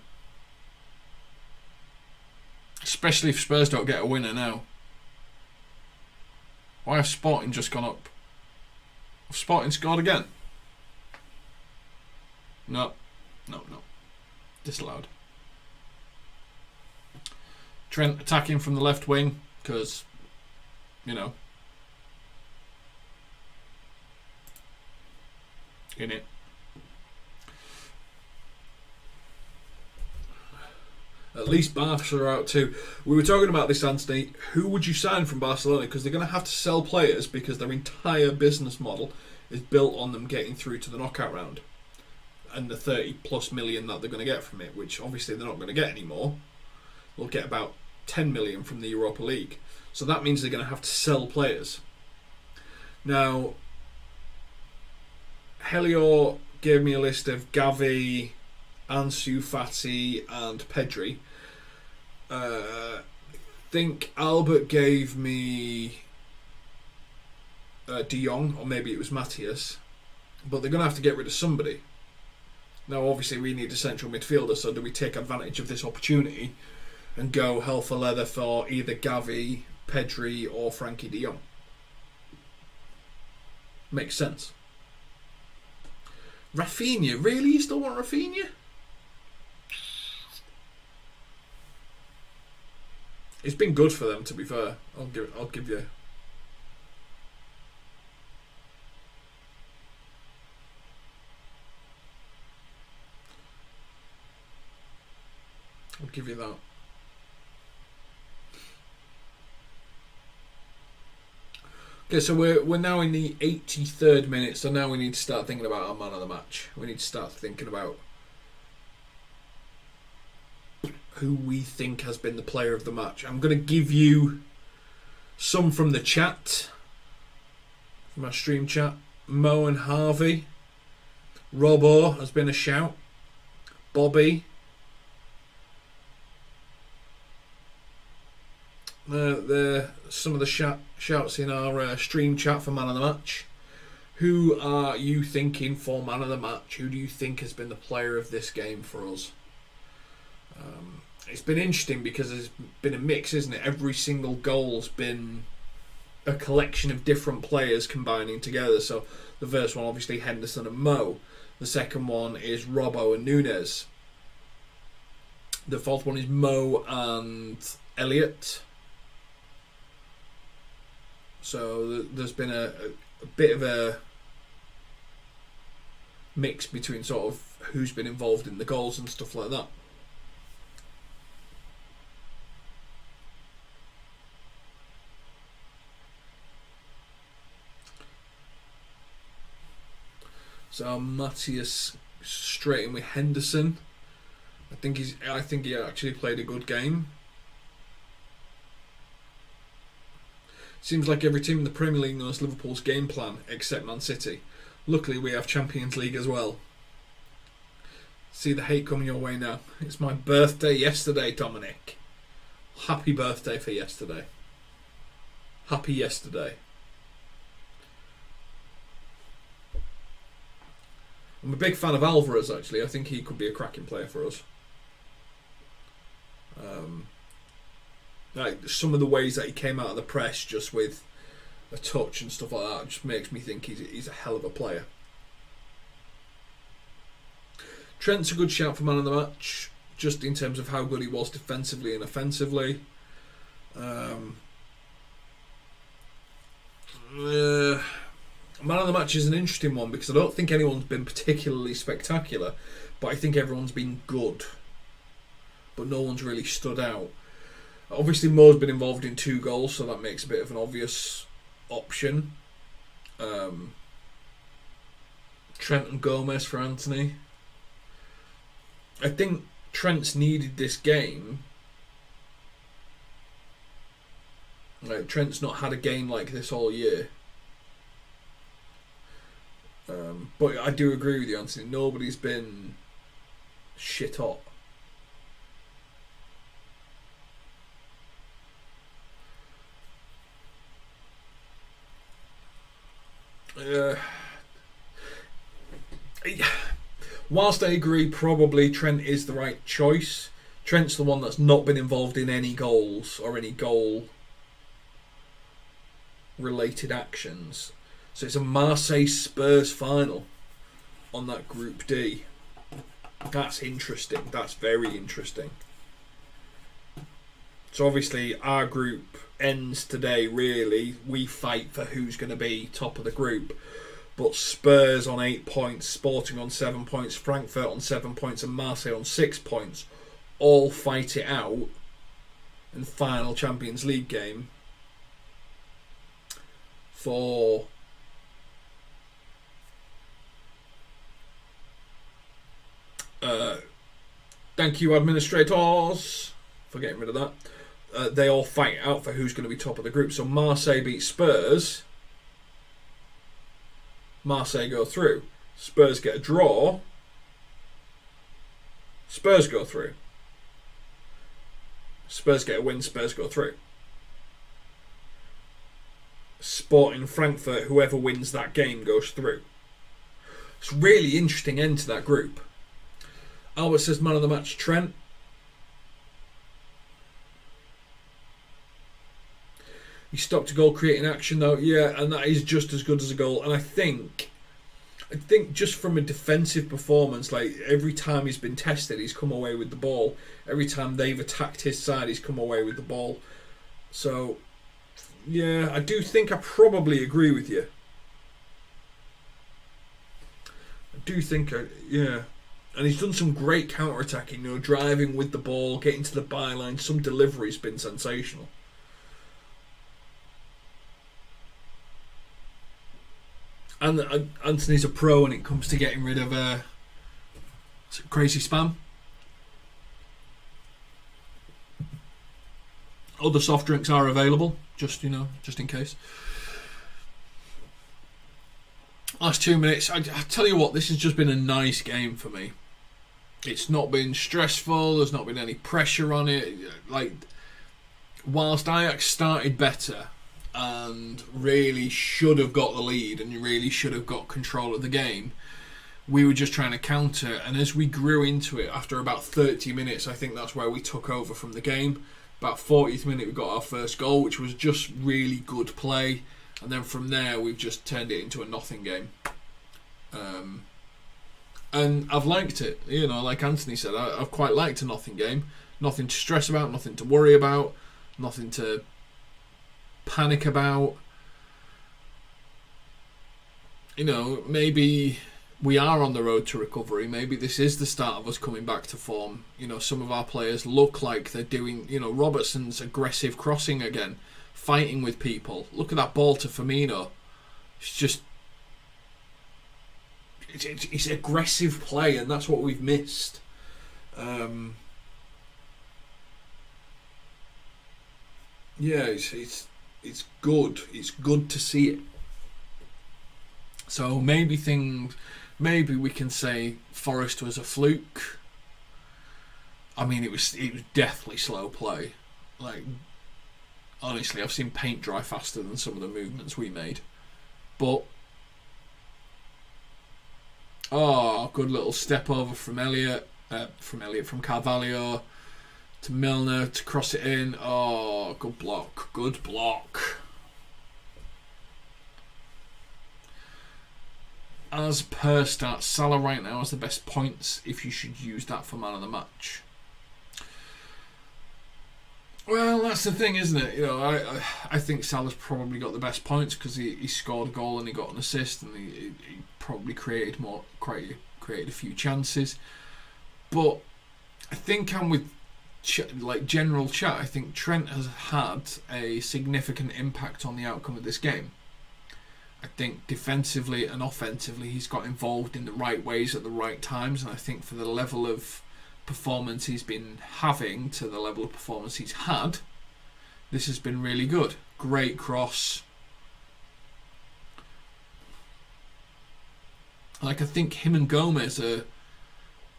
Especially if Spurs don't get a winner now. Why have Sporting just gone up? Have Sporting scored again? No. Disallowed. Trent attacking from the left wing because, you know, in it. At least Barca are out too. We were talking about this, Anthony. Who would you sign from Barcelona? Because they're going to have to sell players because their entire business model is built on them getting through to the knockout round. And the 30 plus million that they're going to get from it, which obviously they're not going to get anymore. They'll get about 10 million from the Europa League. So that means they're going to have to sell players. Now, Helior gave me a list of Gavi, Ansu Fati and Pedri. I think Albert gave me De Jong, or maybe it was Matthias. But they're going to have to get rid of somebody. Now, obviously, we need a central midfielder, so do we take advantage of this opportunity and go hell for leather for either Gavi, Pedri, or Frankie de Jong? Makes sense. Rafinha, really? You still want Rafinha? It's been good for them, to be fair. I'll give you. I'll give you that. Okay, so we're now in the 83rd minute, so now we need to start thinking about our man of the match. We need to start thinking about who we think has been the player of the match. I'm going to give you some from the chat, from our stream chat. Mo and Harvey. Robbo has been a shout. Bobby. Some of the shouts in our stream chat for man of the match. Who are you thinking for man of the match? Who do you think has been the player of this game for us? It's been interesting because there's been a mix, isn't it? Every single goal's been a collection of different players combining together. So the first one, obviously, Henderson and Mo. The second one is Robbo and Nunes. The fourth one is Mo and Elliott. So there's been a bit of a mix between sort of who's been involved in the goals and stuff like that. So Matthias straight in with Henderson. I think he actually played a good game. Seems like every team in the Premier League knows Liverpool's game plan, except Man City. Luckily, we have Champions League as well. See the hate coming your way now. It's my birthday yesterday, Dominic. Happy birthday for yesterday. Happy yesterday. I'm a big fan of Alvarez, actually. I think he could be a cracking player for us. Like some of the ways that he came out of the press just with a touch and stuff like that just makes me think he's a hell of a player. Trent's a good shout for man of the match, just in terms of how good he was defensively and offensively. Man of the match is an interesting one because I don't think anyone's been particularly spectacular, but I think everyone's been good. But no one's really stood out. Obviously, Mo's been involved in 2 goals, so that makes a bit of an obvious option. Trent and Gomez for Anthony. I think Trent's needed this game. Like, Trent's not had a game like this all year. But I do agree with you, Anthony. Nobody's been shit hot. Whilst I agree probably Trent is the right choice, Trent's the one that's not been involved in any goals or any goal related actions. So it's a Marseille-Spurs final on that Group D. That's interesting. That's very interesting. So obviously our group ends today, really. We fight for who's going to be top of the group. But Spurs on 8 points, Sporting on 7 points, Frankfurt on 7 points and Marseille on 6 points all fight it out in the final Champions League game for thank you administrators for getting rid of that. They all fight out for who's going to be top of the group. So Marseille beat Spurs, Marseille go through. Spurs get a draw, Spurs go through. Spurs get a win, Spurs go through. Sporting Frankfurt, whoever wins that game goes through. It's a really interesting end to that group. Albert says man of the match Trent. He stopped a goal creating action though, yeah, and that is just as good as a goal. And I think just from a defensive performance, like every time he's been tested, he's come away with the ball. Every time they've attacked his side, he's come away with the ball. So, yeah, I do think I probably agree with you. I do think, yeah. And he's done some great counter-attacking, you know, driving with the ball, getting to the byline. Some delivery's been sensational. And Anthony's a pro when it comes to getting rid of crazy spam. Other soft drinks are available, just in case. Last 2 minutes. I tell you what, this has just been a nice game for me. It's not been stressful. There's not been any pressure on it. Like, whilst Ajax started better and really should have got the lead and really should have got control of the game, we were just trying to counter. And as we grew into it, after about 30 minutes, I think that's where we took over from the game. About 40th minute, we got our first goal, which was just really good play. And then from there, we've just turned it into a nothing game. And I've liked it. You know, like Anthony said, I've quite liked a nothing game. Nothing to stress about, nothing to worry about, nothing to panic about. You know, maybe we are on the road to recovery. Maybe this is the start of us coming back to form. You know, some of our players look like they're doing, you know, Robertson's aggressive crossing again, fighting with people. Look at that ball to Firmino. It's just, it's aggressive play, and that's what we've missed. Yeah, it's good. It's good to see it. So maybe we can say Forest was a fluke. I mean, it was deathly slow play. Like, honestly, I've seen paint dry faster than some of the movements we made. But good little step over from Carvalho to Milner to cross it in. Oh, good block. As per stats, Salah right now has the best points if you should use that for man of the match. Well, that's the thing, isn't it? You know, I think Salah's probably got the best points because he scored a goal and he got an assist and he probably created a few chances. But I think I'm with general chat. I think Trent has had a significant impact on the outcome of this game. I think defensively and offensively he's got involved in the right ways at the right times, and I think for the level of performance he's been having to the level of performance he's had, this has been really good. Great cross. I think him and Gomez are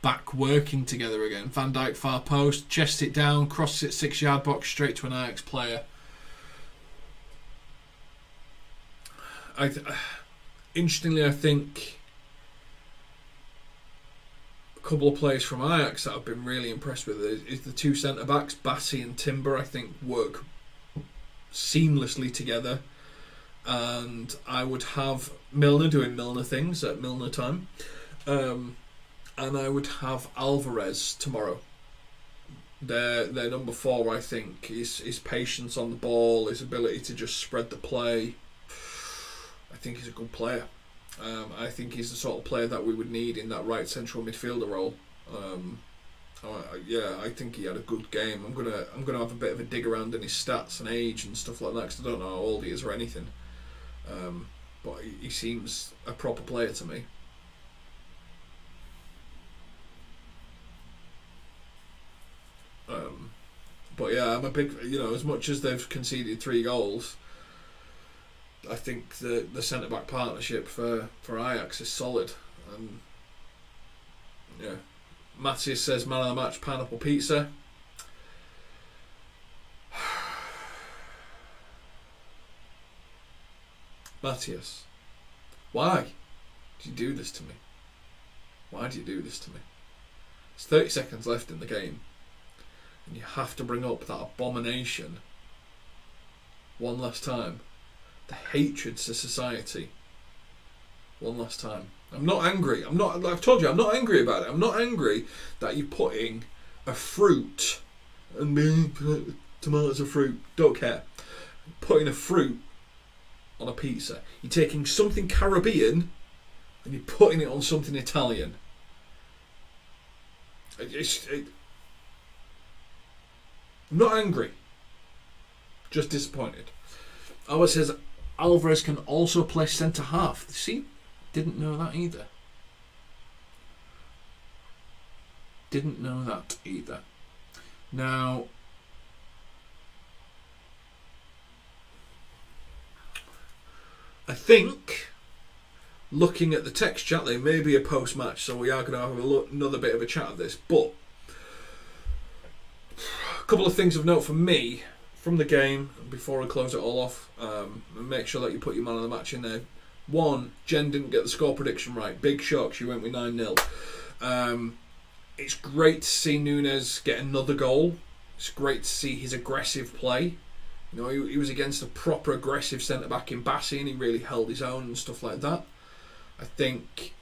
back working together again. Van Dijk far post, chests it down, crosses it 6-yard box straight to an Ajax player. Interestingly, I think a couple of players from Ajax that I've been really impressed with is the two centre-backs, Bassey and Timber. I think work seamlessly together. And I would have Milner doing Milner things at Milner time. And I would have Alvarez tomorrow. Their number 4, I think, his patience on the ball, his ability to just spread the play. I think he's a good player. I think he's the sort of player that we would need in that right central midfielder role. I think he had a good game. I'm gonna have a bit of a dig around in his stats and age and stuff like that because I don't know how old he is or anything. But he seems a proper player to me. But yeah, I'm a big, as much as they've conceded 3 goals, I think the centre-back partnership for Ajax is solid. And yeah, Matty says man of the match, pineapple pizza. Matthias, why do you do this to me? Why do you do this to me? There's 30 seconds left in the game, and you have to bring up that abomination one last time. The hatred to society one last time. I'm not angry. I've told you, I'm not angry about it. I'm not angry that you're putting a fruit and tomatoes are fruit. Don't care. Putting a fruit on a pizza. You're taking something Caribbean and you're putting it on something Italian. I'm not angry. Just disappointed. Owen says Alvarez can also play centre half. See? Didn't know that either. Didn't know that either. Now, I think, looking at the text chat, there may be a post-match, so we are going to have another bit of a chat of this. But a couple of things of note for me from the game before I close it all off, and make sure that you put your man of the match in there. 1, Jen didn't get the score prediction right. Big shock, she went with 9-0. It's great to see Núñez get another goal. It's great to see his aggressive play. He was against a proper aggressive centre-back in Bassey and he really held his own and stuff like that. I think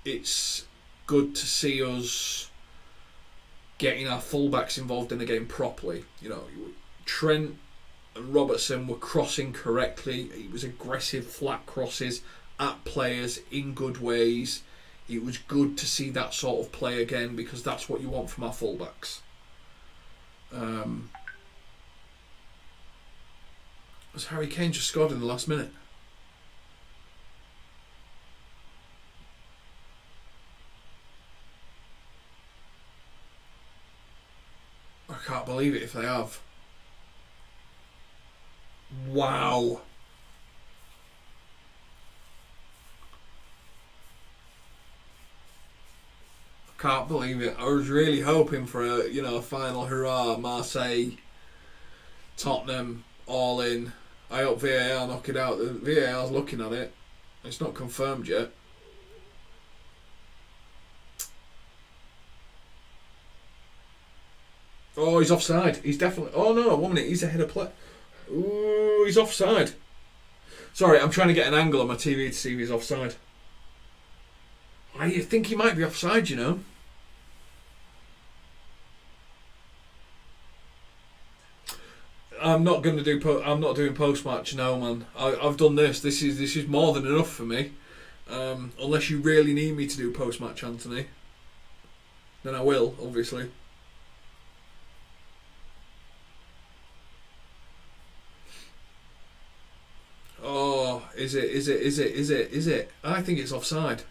it's good to see us getting our fullbacks involved in the game properly. Trent and Robertson were crossing correctly. It was aggressive, flat crosses at players in good ways. It was good to see that sort of play again because that's what you want from our fullbacks. Has Harry Kane just scored in the last minute? I can't believe it if they have. Wow. I can't believe it. I was really hoping for a final hurrah. Marseille, Tottenham, all in. I hope VAR knock it out. The VAR's looking at it. It's not confirmed yet. Oh, he's offside. He's definitely... Oh, no, 1 minute. He's ahead of play. Ooh, he's offside. Sorry, I'm trying to get an angle on my TV to see if he's offside. I think he might be offside, I'm not going to do. I'm not doing post match. No, man. I've done this. This is more than enough for me. Unless you really need me to do post match, Anthony, then I will, obviously. Oh, is it? I think it's offside.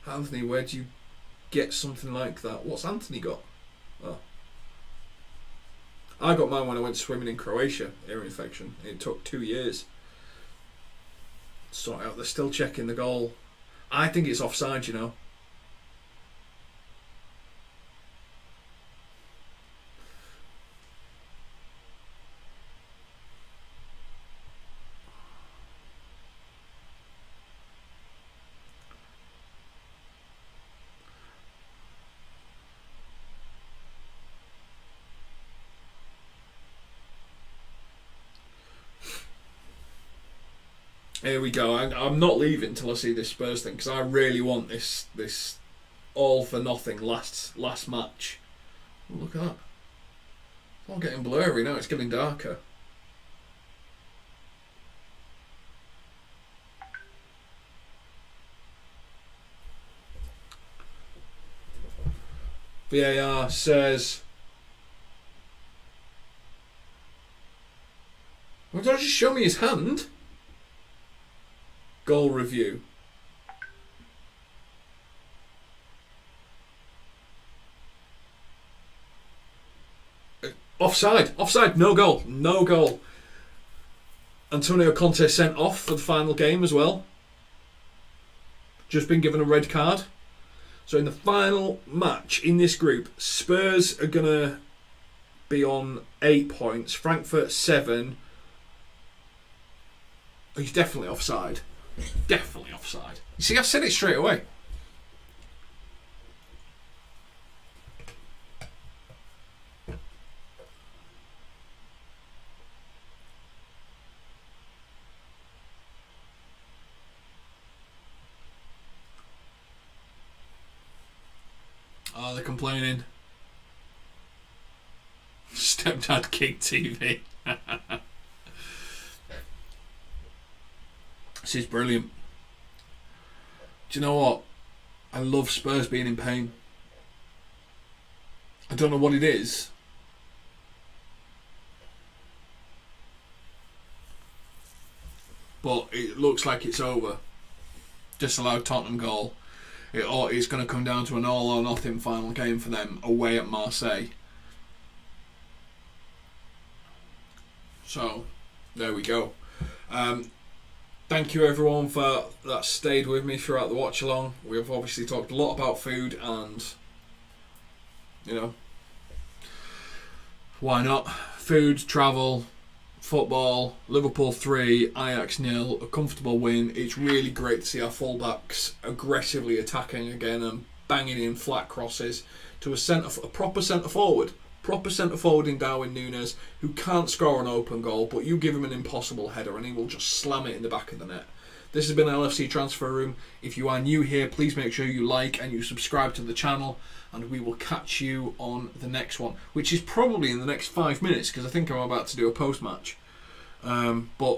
Anthony, where do you get something like that? What's Anthony got? Oh. I got mine when I went swimming in Croatia, ear infection. It took 2 years. Sort out. They're still checking the goal. I think it's offside, you know. Here we go. I'm not leaving till I see this Spurs thing because I really want this all for nothing last match. Oh, look at that. It's all getting blurry now. It's getting darker. VAR says. Well, don't just show me his hand. Goal review. Offside, no goal. Antonio Conte sent off for the final game as well. Just been given a red card. So in the final match in this group, Spurs are going to be on 8 points, Frankfurt 7. He's definitely offside. Definitely offside. You see, I said it straight away. Oh, they're complaining. Stepdad kicked TV. This is brilliant. Do you know what? I love Spurs being in pain. I don't know what it is. But it looks like it's over. Disallowed Tottenham goal. It's going to come down to an all or nothing final game for them away at Marseille. So, there we go. Thank you everyone that stayed with me throughout the watch along. We've obviously talked a lot about food and, you know, why not? Food, travel, football, Liverpool 3, Ajax 0, a comfortable win. It's really great to see our fullbacks aggressively attacking again and banging in flat crosses to a proper centre forward. Proper centre forward in Darwin Núñez, who can't score an open goal, but you give him an impossible header and he will just slam it in the back of the net. This has been LFC Transfer Room. If you are new here, please make sure you like and you subscribe to the channel, and we will catch you on the next one, which is probably in the next 5 minutes because I think I'm about to do a post-match. But